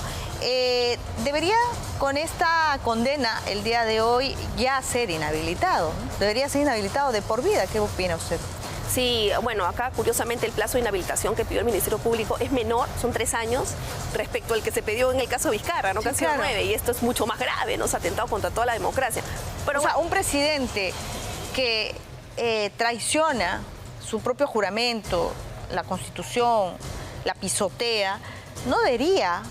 Debería, con esta condena el día de hoy, ya ser inhabilitado, ¿no? Debería ser inhabilitado de por vida. ¿Qué opina usted? Sí, bueno, acá curiosamente el plazo de inhabilitación que pidió el Ministerio Público es menor, son 3 años, respecto al que se pidió en el caso Vizcarra, ¿no? Sí, que han sido 9, y esto es mucho más grave, ¿no? Se ha atentado contra toda la democracia. Pero, o sea, un presidente que traiciona su propio juramento, la Constitución, la pisotea, no debería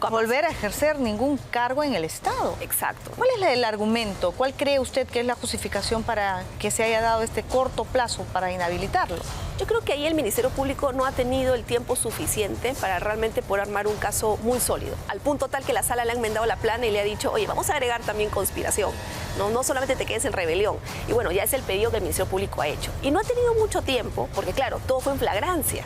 volver a ejercer ningún cargo en el Estado. Exacto. ¿Cuál es el argumento? ¿Cuál cree usted que es la justificación para que se haya dado este corto plazo para inhabilitarlo? Yo creo que ahí el Ministerio Público no ha tenido el tiempo suficiente para realmente poder armar un caso muy sólido, al punto tal que la sala le ha enmendado la plana y le ha dicho, oye, vamos a agregar también conspiración, no solamente te quedes en rebelión. Y bueno, ya es el pedido que el Ministerio Público ha hecho. Y no ha tenido mucho tiempo, porque claro, todo fue en flagrancia.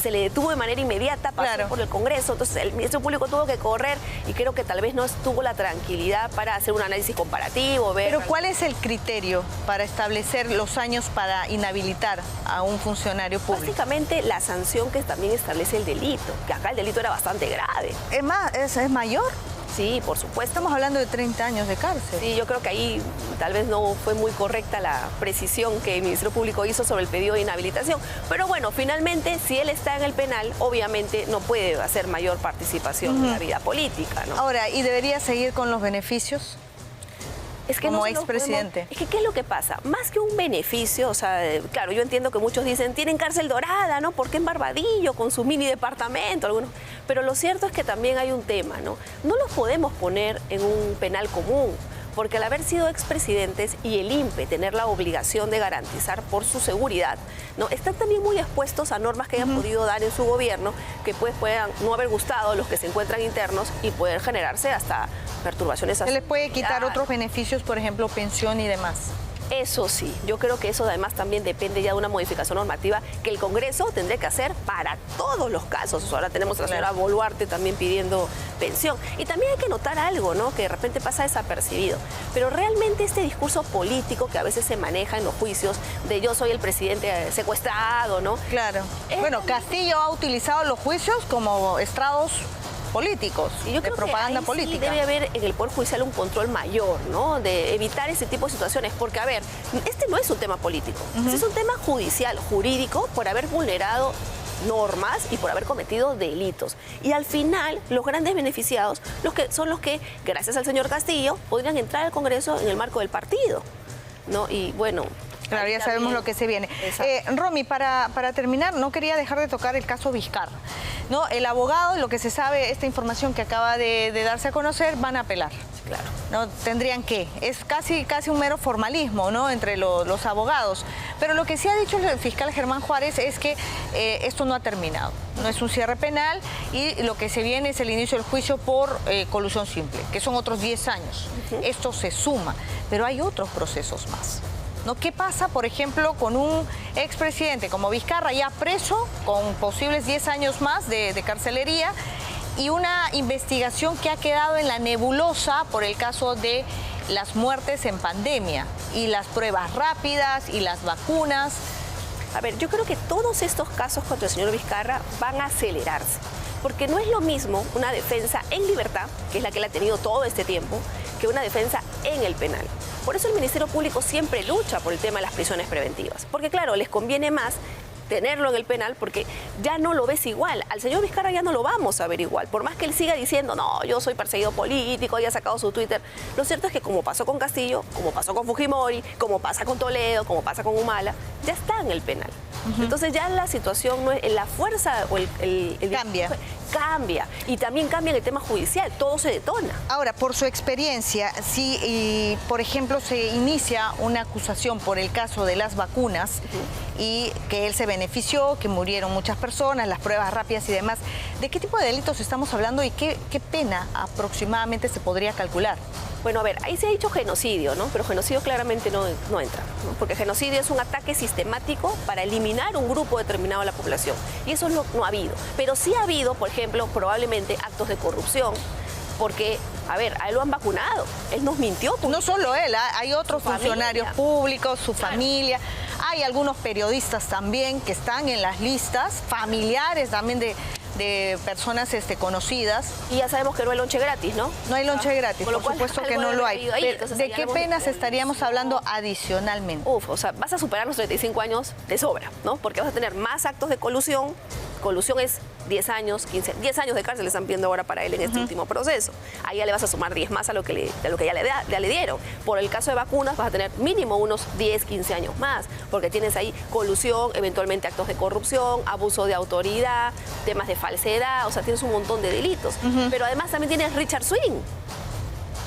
Se le detuvo de manera inmediata, pasó por el Congreso, entonces el Ministerio Público tuvo que correr y creo que tal vez no tuvo la tranquilidad para hacer un análisis comparativo, ver... Pero ¿cuál es el criterio para establecer los años para inhabilitar a un funcionario público? Básicamente la sanción que también establece el delito, que acá el delito era bastante grave. ¿Es mayor? Sí, por supuesto. Estamos hablando de 30 años de cárcel. Sí, yo creo que ahí tal vez no fue muy correcta la precisión que el Ministerio Público hizo sobre el pedido de inhabilitación. Pero bueno, finalmente, si él está en el penal, obviamente no puede hacer mayor participación en la vida política, ¿no? Ahora, ¿y debería seguir con los beneficios? Es que como no expresidente. Es que, ¿qué es lo que pasa? Más que un beneficio, o sea, claro, yo entiendo que muchos dicen, tienen cárcel dorada, ¿no? ¿Por qué en Barbadillo, con su mini departamento? Algunos? Pero lo cierto es que también hay un tema, ¿no? No los podemos poner en un penal común, porque al haber sido expresidentes y el INPE tener la obligación de garantizar por su seguridad, ¿no? Están también muy expuestos a normas que hayan podido dar en su gobierno, que pues puedan no haber gustado a los que se encuentran internos y poder generarse hasta perturbaciones. ¿Se les puede quitar otros beneficios, por ejemplo, pensión y demás? Eso sí, yo creo que eso además también depende ya de una modificación normativa que el Congreso tendría que hacer para todos los casos. Ahora tenemos a la señora Boluarte también pidiendo pensión. Y también hay que notar algo, ¿no? Que de repente pasa desapercibido. Pero realmente este discurso político que a veces se maneja en los juicios de yo soy el presidente secuestrado, ¿no? Claro. Bueno, Castillo ha utilizado los juicios como estrados políticos, y yo creo de propaganda que política. Sí debe haber en el Poder Judicial un control mayor, ¿no? De evitar ese tipo de situaciones, porque, a ver, este no es un tema político, este es un tema judicial, jurídico, por haber vulnerado normas y por haber cometido delitos. Y al final, los grandes beneficiados son los que, gracias al señor Castillo, podrían entrar al Congreso en el marco del partido, ¿no? Y bueno... Claro, ya sabemos lo que se viene. Romy, para terminar, no quería dejar de tocar el caso Vizcarra, ¿no? El abogado, lo que se sabe, esta información que acaba de darse a conocer, van a apelar. Claro. ¿No? Tendrían que. Es casi un mero formalismo, ¿no? Entre los abogados. Pero lo que sí ha dicho el fiscal Germán Juárez es que esto no ha terminado. No es un cierre penal y lo que se viene es el inicio del juicio por colusión simple, que son otros 10 años. Esto se suma, pero hay otros procesos más, ¿no? ¿Qué pasa, por ejemplo, con un expresidente como Vizcarra ya preso con posibles 10 años más de carcelería y una investigación que ha quedado en la nebulosa por el caso de las muertes en pandemia y las pruebas rápidas y las vacunas? A ver, yo creo que todos estos casos contra el señor Vizcarra van a acelerarse, porque no es lo mismo una defensa en libertad, que es la que él ha tenido todo este tiempo, que una defensa en el penal. Por eso el Ministerio Público siempre lucha por el tema de las prisiones preventivas, porque claro, les conviene más tenerlo en el penal porque ya no lo ves igual. Al señor Vizcarra ya no lo vamos a ver igual. Por más que él siga diciendo, no, yo soy perseguido político, haya sacado su Twitter. Lo cierto es que como pasó con Castillo, como pasó con Fujimori, como pasa con Toledo, como pasa con Humala, ya está en el penal. Entonces ya la situación no es, la fuerza o el cambia. Y también cambia en el tema judicial, todo se detona. Ahora, por su experiencia, si, por ejemplo, se inicia una acusación por el caso de las vacunas y que él se benefició, que murieron muchas personas, las pruebas rápidas y demás, ¿de qué tipo de delitos estamos hablando y qué pena aproximadamente se podría calcular? Bueno, a ver, ahí se ha dicho genocidio, ¿no? Pero genocidio claramente no entra, ¿no? Porque genocidio es un ataque sistemático para eliminar un grupo determinado de la población. Y eso no ha habido. Pero sí ha habido, por ejemplo, probablemente actos de corrupción, porque, a ver, a él lo han vacunado, él nos mintió. No solo él, hay otros funcionarios públicos, su familia, hay algunos periodistas también que están en las listas, familiares también de personas conocidas. Y ya sabemos que no hay lonche gratis, ¿no? No hay lonche gratis, por supuesto que no lo hay. Pero, ¿de qué penas estaríamos hablando adicionalmente? O sea, vas a superar los 35 años de sobra, ¿no? Porque vas a tener más actos de colusión. Colusión es 10 años, 15, 10 años de cárcel le están pidiendo ahora para él en este último proceso. Ahí ya le vas a sumar 10 más a lo que ya le dieron. Por el caso de vacunas vas a tener mínimo unos 10, 15 años más, porque tienes ahí colusión, eventualmente actos de corrupción, abuso de autoridad, temas de falsedad, o sea, tienes un montón de delitos. Pero además también tienes Richard Swing.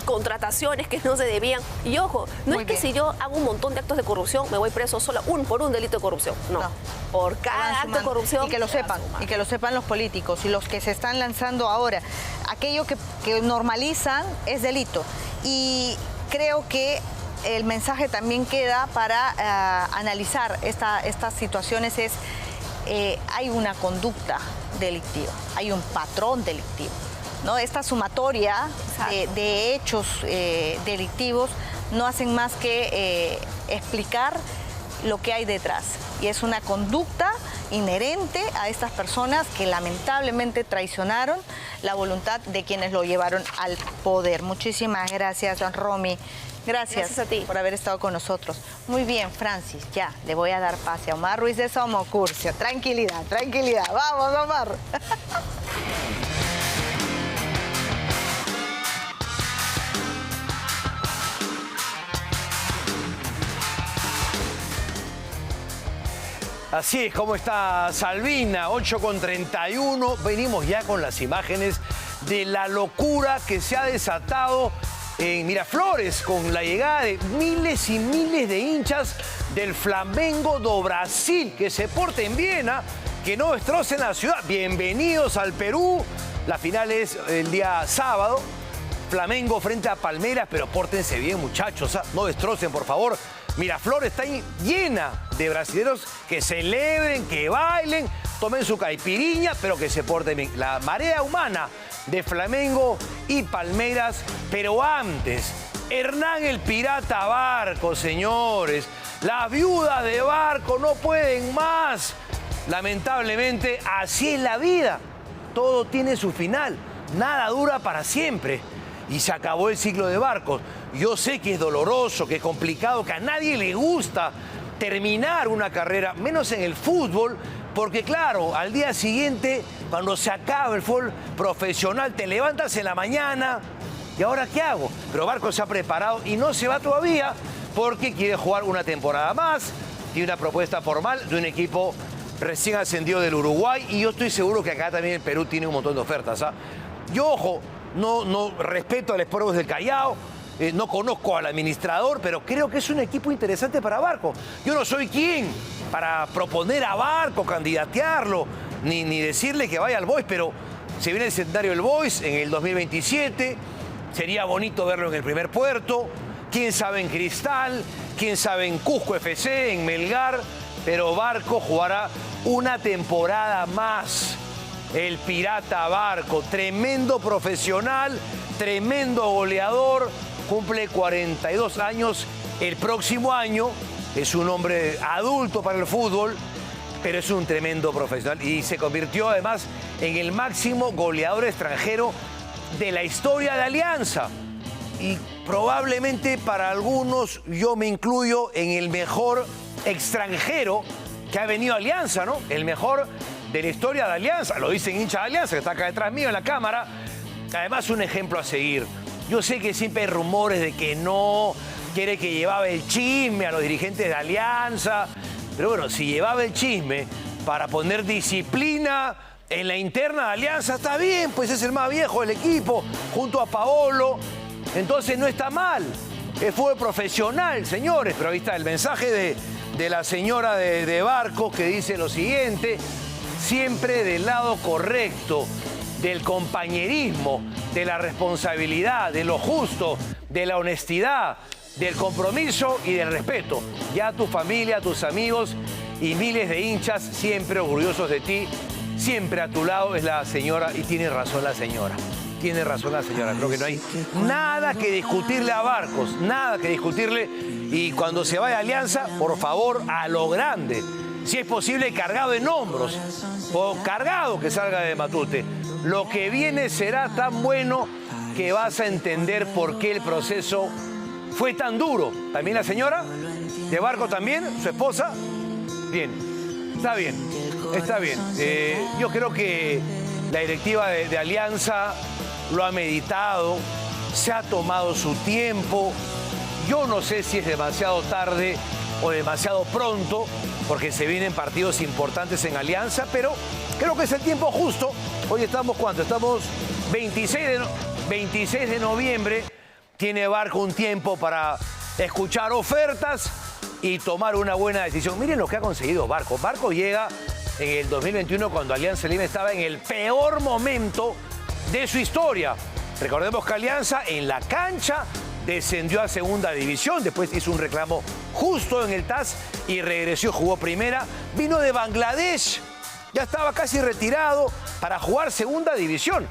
contrataciones que no se debían. Y ojo, no es que si yo hago un montón de actos de corrupción, me voy preso solo por un delito de corrupción. No. Por cada acto de corrupción. Y que lo sepan los políticos y los que se están lanzando ahora. Aquello que normalizan es delito. Y creo que el mensaje también queda para analizar estas situaciones es, hay una conducta delictiva, hay un patrón delictivo, ¿no? Esta sumatoria de hechos delictivos no hacen más que explicar lo que hay detrás. Y es una conducta inherente a estas personas que lamentablemente traicionaron la voluntad de quienes lo llevaron al poder. Muchísimas gracias, Romy. Gracias a ti por haber estado con nosotros. Muy bien, Francis, ya le voy a dar pase a Omar Ruiz de Somocurcio. Tranquilidad, tranquilidad. Vamos, Omar. Así es, ¿cómo está Salvina? 8:31. Venimos ya con las imágenes de la locura que se ha desatado en Miraflores con la llegada de miles y miles de hinchas del Flamengo do Brasil. Que se porten bien, que no destrocen la ciudad. Bienvenidos al Perú. La final es el día sábado. Flamengo frente a Palmeiras, pero pórtense bien, muchachos. No destrocen, por favor. Miraflores está llena de brasileños que celebren, que bailen, tomen su caipiriña, pero que se porten bien. La marea humana de Flamengo y Palmeiras, pero antes, Hernán el Pirata Barco, señores. Las viudas de Barco no pueden más. Lamentablemente, así es la vida. Todo tiene su final. Nada dura para siempre. Y se acabó el ciclo de Barcos. Yo sé que es doloroso, que es complicado, que a nadie le gusta terminar una carrera, menos en el fútbol, porque claro, al día siguiente, cuando se acaba el fútbol profesional, te levantas en la mañana, ¿y ahora qué hago? Pero Barcos se ha preparado y no se va todavía porque quiere jugar una temporada más, tiene una propuesta formal de un equipo recién ascendido del Uruguay, y yo estoy seguro que acá también el Perú tiene un montón de ofertas. Yo, ojo, no respeto al Sport Boys del Callao, no conozco al administrador, pero creo que es un equipo interesante para Barco. Yo no soy quien para proponer a Barco, candidatearlo, ni decirle que vaya al Boys, pero se viene el centenario del Boys en el 2027, sería bonito verlo en el primer puerto, quién sabe en Cristal, quién sabe en Cusco FC, en Melgar, pero Barco jugará una temporada más. El Pirata Barco, tremendo profesional, tremendo goleador, cumple 42 años el próximo año, es un hombre adulto para el fútbol, pero es un tremendo profesional y se convirtió además en el máximo goleador extranjero de la historia de Alianza. Y probablemente para algunos, yo me incluyo, en el mejor extranjero que ha venido a Alianza, ¿no? El mejor de la historia de Alianza, lo dicen hinchas de Alianza, que está acá detrás mío en la cámara. Además, un ejemplo a seguir. Yo sé que siempre hay rumores de que no quiere, que llevaba el chisme a los dirigentes de Alianza, pero bueno, si llevaba el chisme para poner disciplina en la interna de Alianza, está bien, pues es el más viejo del equipo, junto a Paolo, entonces no está mal. Es fútbol profesional, señores, pero ahí está el mensaje de la señora de Barcos, que dice lo siguiente: siempre del lado correcto, del compañerismo, de la responsabilidad, de lo justo, de la honestidad, del compromiso y del respeto. Ya tu familia, tus amigos y miles de hinchas siempre orgullosos de ti, siempre a tu lado es la señora, y tiene razón la señora. Tiene razón la señora, creo que no hay nada que discutirle a Barcos, nada que discutirle. Y cuando se vaya a Alianza, por favor, a lo grande. Si es posible, cargado en hombros, o cargado que salga de Matute. Lo que viene será tan bueno que vas a entender por qué el proceso fue tan duro. ¿También la señora? ¿De Barco también? ¿Su esposa? Bien, está bien, está bien. Yo creo que la directiva de Alianza lo ha meditado, se ha tomado su tiempo. Yo no sé si es demasiado tarde o demasiado pronto, porque se vienen partidos importantes en Alianza, pero creo que es el tiempo justo. Hoy estamos, ¿cuánto? Estamos 26 de noviembre. tiene Barco un tiempo para escuchar ofertas y tomar una buena decisión. Miren lo que ha conseguido Barco. Barco llega en el 2021 cuando Alianza Lima estaba en el peor momento de su historia. Recordemos que Alianza en la cancha descendió a segunda división, después hizo un reclamo justo en el TAS y regresó, jugó primera. Vino de Bangladesh, ya estaba casi retirado para jugar segunda división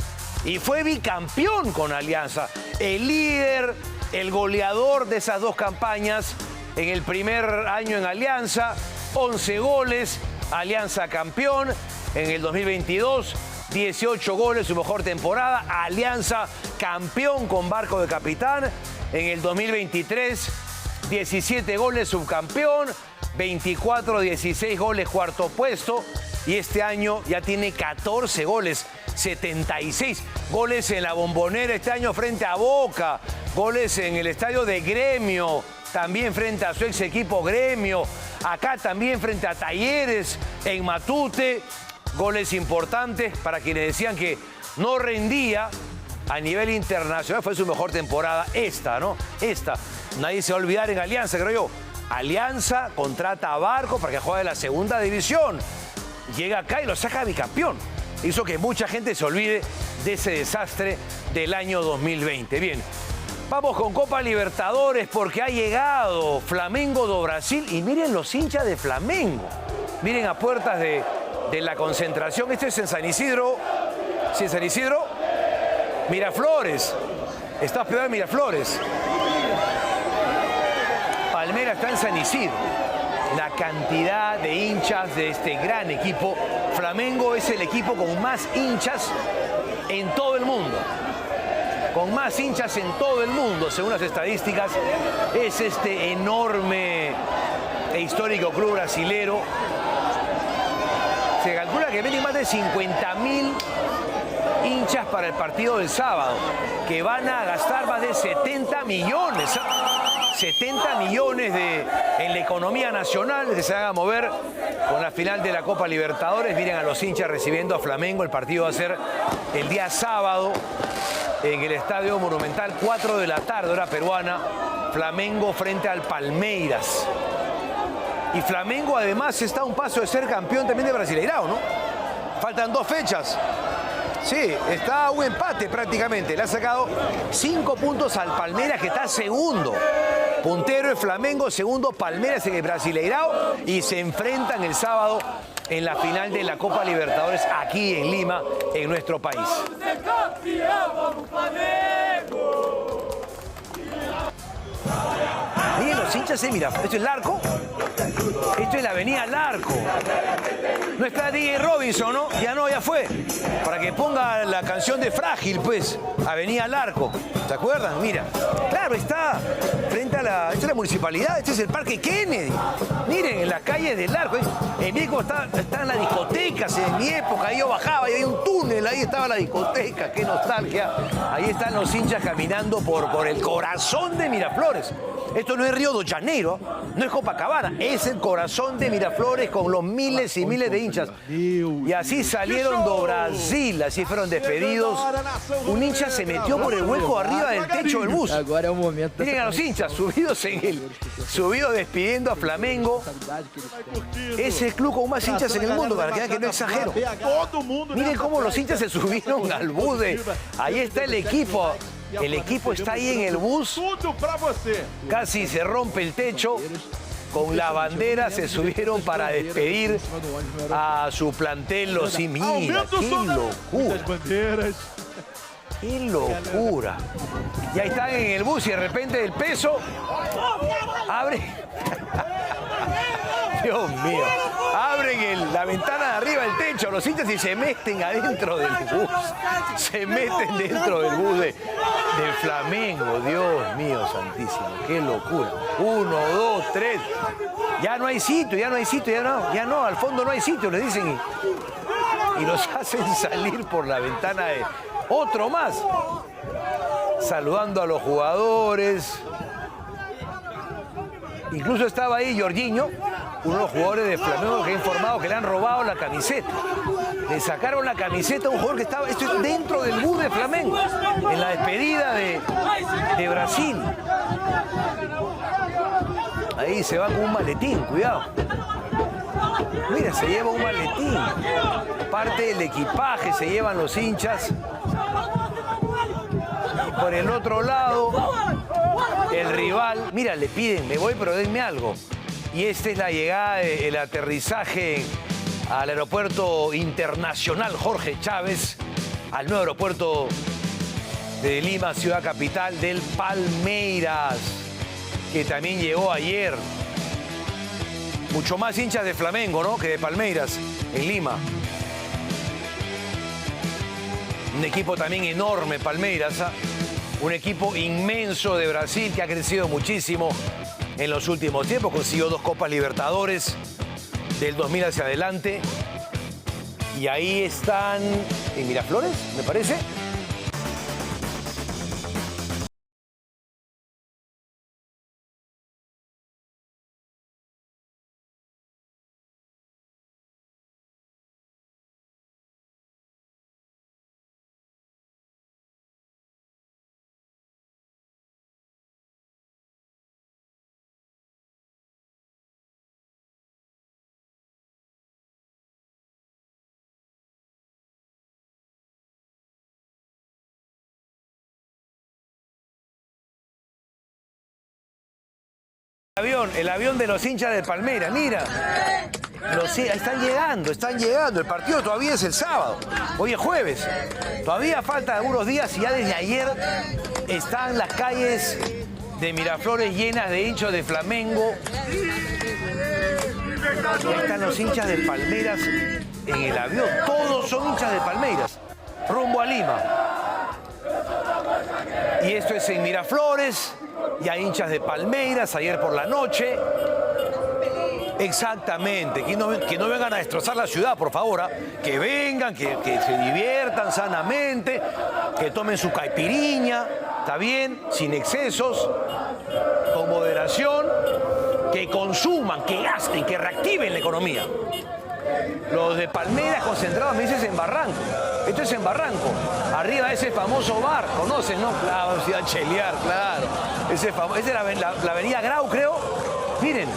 y fue bicampeón con Alianza. El líder, el goleador de esas dos campañas en el primer año en Alianza, 11 goles, Alianza campeón. En el 2022, 18 goles, su mejor temporada. Alianza campeón con Barco de capitán. En el 2023, 17 goles, subcampeón. 24, 16 goles, cuarto puesto. Y este año ya tiene 14 goles, 76 goles en la Bombonera este año frente a Boca. Goles en el estadio de Gremio, también frente a su ex equipo Gremio. Acá también frente a Talleres en Matute. Goles importantes para quienes decían que no rendía a nivel internacional. Fue su mejor temporada esta, ¿no? Esta. Nadie se va a olvidar en Alianza, creo yo. Alianza contrata a Barco para que juegue en la segunda división. Llega acá y lo saca bicampeón. Hizo que mucha gente se olvide de ese desastre del año 2020. Bien, vamos con Copa Libertadores porque ha llegado Flamengo do Brasil. Y miren los hinchas de Flamengo. Miren a puertas de la concentración. Este es en San Isidro. ¿Sí, en San Isidro? Miraflores. Está hospedado en Miraflores. Palmera está en San Isidro. La cantidad de hinchas de este gran equipo. Flamengo es el equipo con más hinchas en todo el mundo. Con más hinchas en todo el mundo, según las estadísticas. Es este enorme e histórico club brasilero. Se calcula que vienen más de 50.000 hinchas para el partido del sábado, que van a gastar más de 70 millones. 70 millones en la economía nacional que se van a mover con la final de la Copa Libertadores. Miren a los hinchas recibiendo a Flamengo. El partido va a ser el día sábado en el Estadio Monumental, 4 de la tarde, hora peruana. Flamengo frente al Palmeiras. Y Flamengo además está a un paso de ser campeón también de Brasileirao, ¿no? Faltan 2 fechas. Sí, está a un empate prácticamente. Le ha sacado 5 puntos al Palmeiras, que está segundo. Puntero es Flamengo, segundo Palmeiras en el Brasileirao. Y se enfrentan el sábado en la final de la Copa Libertadores aquí en Lima, en nuestro país. Miren los hinchas, mira, esto es Larco. Esto es la avenida Larco. No está DJ Robinson, ¿no? Ya no, ya fue. Para que ponga la canción de Frágil, pues. Avenida Larco. ¿Se acuerdan? Mira. Claro, está frente a la... Esta es la municipalidad, este es el Parque Kennedy. Miren, en las calles del Larco. En mi época están las discotecas, en mi época. Ahí yo bajaba y había un túnel, ahí estaba la discoteca. Qué nostalgia. Ahí están los hinchas caminando por el corazón de Miraflores. Esto no es Río de Janeiro, no es Copacabana, es el corazón de Miraflores con los miles y miles de hinchas. Y así salieron do Brasil, así fueron despedidos. Un hincha se metió por el hueco arriba del techo del bus. Miren a los hinchas subidos despidiendo a Flamengo. Es el club con más hinchas en el mundo, para que vean que no exagero. Miren cómo los hinchas se subieron al bus. Ahí está el equipo. El equipo está ahí en el bus. Casi se rompe el techo. Con la bandera se subieron para despedir a su plantel. Mira, qué locura. ¡Qué locura! Ya están en el bus y de repente el peso abre. Dios mío. Abren la ventana de arriba del techo, los hinchas, y se meten adentro del bus. Se meten dentro del bus de Flamengo. Dios mío santísimo. ¡Qué locura! 1, 2, 3. Ya no hay sitio, ya no. Al fondo no hay sitio, les dicen. Y los hacen salir por la ventana de otro más. Saludando a los jugadores. Incluso estaba ahí Jorginho, uno de los jugadores de Flamengo que ha informado que le han robado la camiseta. Le sacaron la camiseta a un jugador que estaba dentro del bus de Flamengo, en la despedida de Brasil. Ahí se va con un maletín, cuidado. Mira, se lleva un maletín. Parte del equipaje se llevan los hinchas. Y por el otro lado, el rival. Mira, le piden, me voy, pero denme algo. Y esta es la llegada, el aterrizaje al aeropuerto internacional Jorge Chávez, al nuevo aeropuerto de Lima, ciudad capital del Palmeiras, que también llegó ayer. Mucho más hinchas de Flamengo, ¿no?, que de Palmeiras en Lima. Un equipo también enorme, Palmeiras, ¿eh? Un equipo inmenso de Brasil que ha crecido muchísimo en los últimos tiempos. Consiguió 2 Copas Libertadores del 2000 hacia adelante. Y ahí están en Miraflores, me parece. El avión de los hinchas de Palmeiras, mira. Están llegando. El partido todavía es el sábado. Hoy es jueves. Todavía faltan algunos días y ya desde ayer están las calles de Miraflores llenas de hinchas de Flamengo. Y ahí están los hinchas de Palmeiras en el avión. Todos son hinchas de Palmeiras. Rumbo a Lima. Y esto es en Miraflores. Y hay hinchas de Palmeiras ayer por la noche. Exactamente, que no vengan a destrozar la ciudad, por favor. Que vengan, que se diviertan sanamente, que tomen su caipiriña, está bien, sin excesos, con moderación, que consuman, que gasten, que reactiven la economía. Los de Palmeiras concentrados, me dices, en Barranco. Esto es en Barranco. Arriba de ese famoso bar, ¿conocen, no? Claro, vamos a ir a chelear, claro. Esa es la avenida Grau, creo. Miren,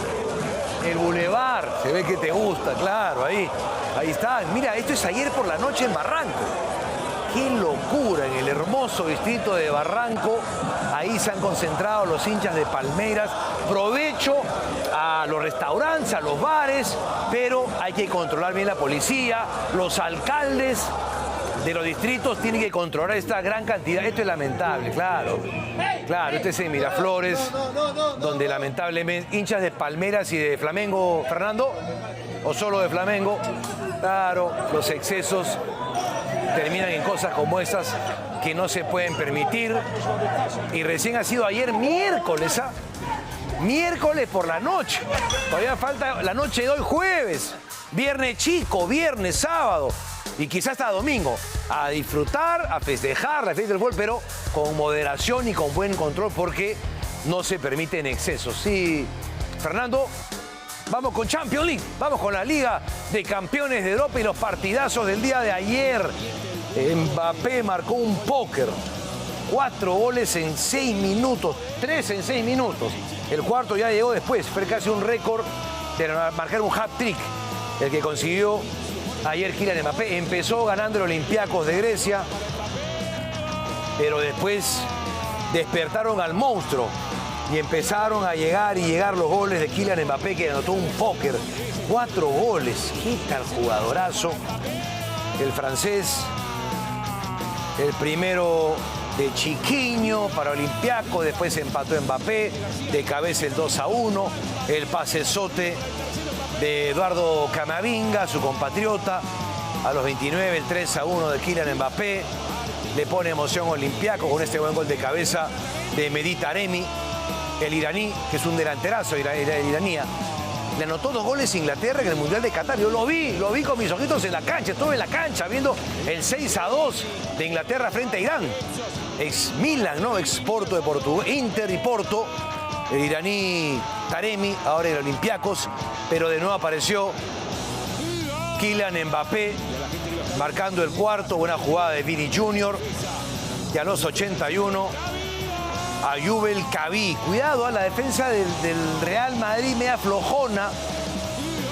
el bulevar, se ve que te gusta, claro, ahí está. Mira, esto es ayer por la noche en Barranco. ¡Qué locura! En el hermoso distrito de Barranco, ahí se han concentrado los hinchas de Palmeiras. Provecho a los restaurantes, a los bares, pero hay que controlar bien la policía. Los alcaldes de los distritos tienen que controlar esta gran cantidad. Esto es lamentable, claro. Claro, este es en Miraflores, donde lamentablemente hinchas de Palmeiras y de Flamengo, Fernando, o solo de Flamengo, claro, los excesos terminan en cosas como estas que no se pueden permitir. Y recién ha sido ayer miércoles, ¿ah? Miércoles por la noche. Todavía falta la noche de hoy, jueves. Viernes chico, viernes, sábado. Y quizás hasta domingo. A disfrutar, a festejar la fiesta del fútbol, pero con moderación y con buen control, porque no se permiten excesos. Sí, Fernando, vamos con Champions League. Vamos con la Liga de Campeones de Europa y los partidazos del día de ayer. Mbappé marcó un póker. 4 goles en 6 minutos. 3 en 6 minutos. El cuarto ya llegó después. Fue casi un récord de marcar un hat-trick. El que consiguió ayer Kylian Mbappé. Empezó ganando el Olympiacos de Grecia. Pero después despertaron al monstruo. Y empezaron a llegar los goles de Kylian Mbappé, que anotó un póker. 4 goles. Qué tal jugadorazo. El francés. El primero de Chiquiño para Olympiacos. Después empató Mbappé. De cabeza el 2-1. El pasesote de Eduardo Camavinga, su compatriota. A los 29, el 3-1 de Kylian Mbappé. Le pone emoción a Olympiacos con este buen gol de cabeza de Mehdi Taremi. El iraní, que es un delanterazo, el iranía, le anotó 2 goles a Inglaterra en el Mundial de Qatar. Yo lo vi con mis ojitos en la cancha, estuve en la cancha viendo el 6-2 de Inglaterra frente a Irán. Ex Milan, ¿no? Ex Porto de Portugal, Inter y Porto. el iraní Taremi, ahora el Olympiacos, pero de nuevo apareció Kylian Mbappé, marcando el cuarto, buena jugada de Vini Jr. Y a los 81, Ayoub El Kabi. Cuidado a la defensa del Real Madrid, media flojona.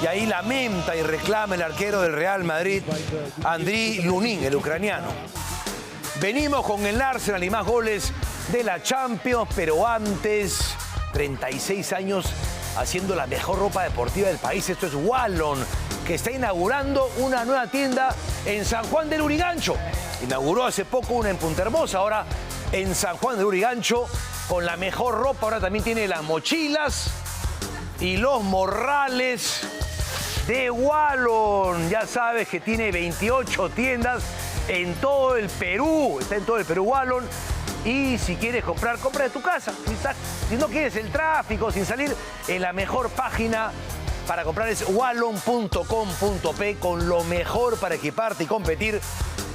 Y ahí lamenta y reclama el arquero del Real Madrid, Andriy Lunin, el ucraniano. Venimos con el Arsenal y más goles de la Champions, pero antes, 36 años haciendo la mejor ropa deportiva del país. Esto es Wallon, que está inaugurando una nueva tienda en San Juan del Urigancho. Inauguró hace poco una en Punta Hermosa, ahora en San Juan del Urigancho, con la mejor ropa. Ahora también tiene las mochilas y los morrales de Wallon. Ya sabes que tiene 28 tiendas en todo el Perú. Está en todo el Perú Wallon. Y si quieres comprar, compra de tu casa. Si no quieres el tráfico, sin salir, en la mejor página para comprar es wallon.com.p, con lo mejor para equiparte y competir.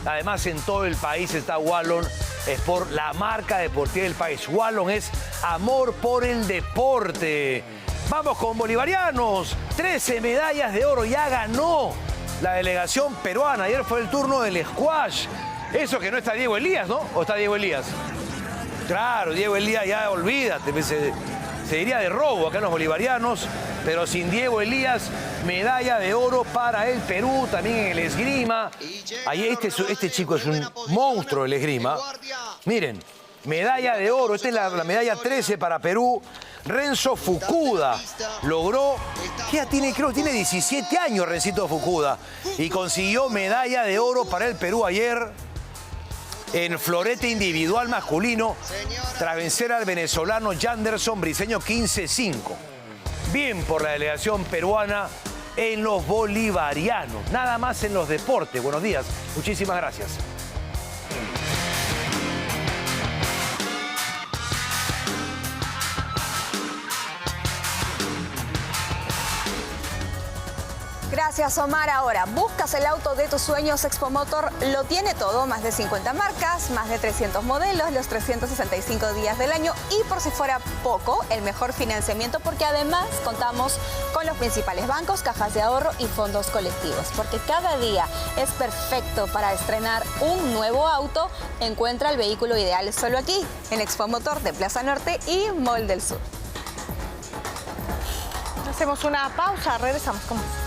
Además, en todo el país está Wallon Sport, la marca deportiva del país. Wallon es amor por el deporte. Vamos con bolivarianos. 13 medallas de oro. Ya ganó la delegación peruana. Ayer fue el turno del squash. Eso que no está Diego Elías, ¿no? ¿O está Diego Elías? Claro, Diego Elías ya olvídate. Se diría de robo acá en los bolivarianos. Pero sin Diego Elías, medalla de oro para el Perú. También en el esgrima. Ahí este chico es un monstruo del esgrima. Miren, medalla de oro. Esta es la medalla 13 para Perú. Renzo Fukuda logró, ya tiene, creo que tiene 17 años Rencito Fukuda, y consiguió medalla de oro para el Perú ayer en florete individual masculino tras vencer al venezolano Janderson Briceño 15-5. Bien por la delegación peruana en los bolivarianos. Nada más en los deportes. Buenos días, muchísimas gracias. Gracias, Omar. Ahora, buscas el auto de tus sueños. Expomotor lo tiene todo. Más de 50 marcas, más de 300 modelos, los 365 días del año. Y por si fuera poco, el mejor financiamiento, porque además contamos con los principales bancos, cajas de ahorro y fondos colectivos. Porque cada día es perfecto para estrenar un nuevo auto. Encuentra el vehículo ideal solo aquí, en Expomotor de Plaza Norte y Mall del Sur. Hacemos una pausa, regresamos con más.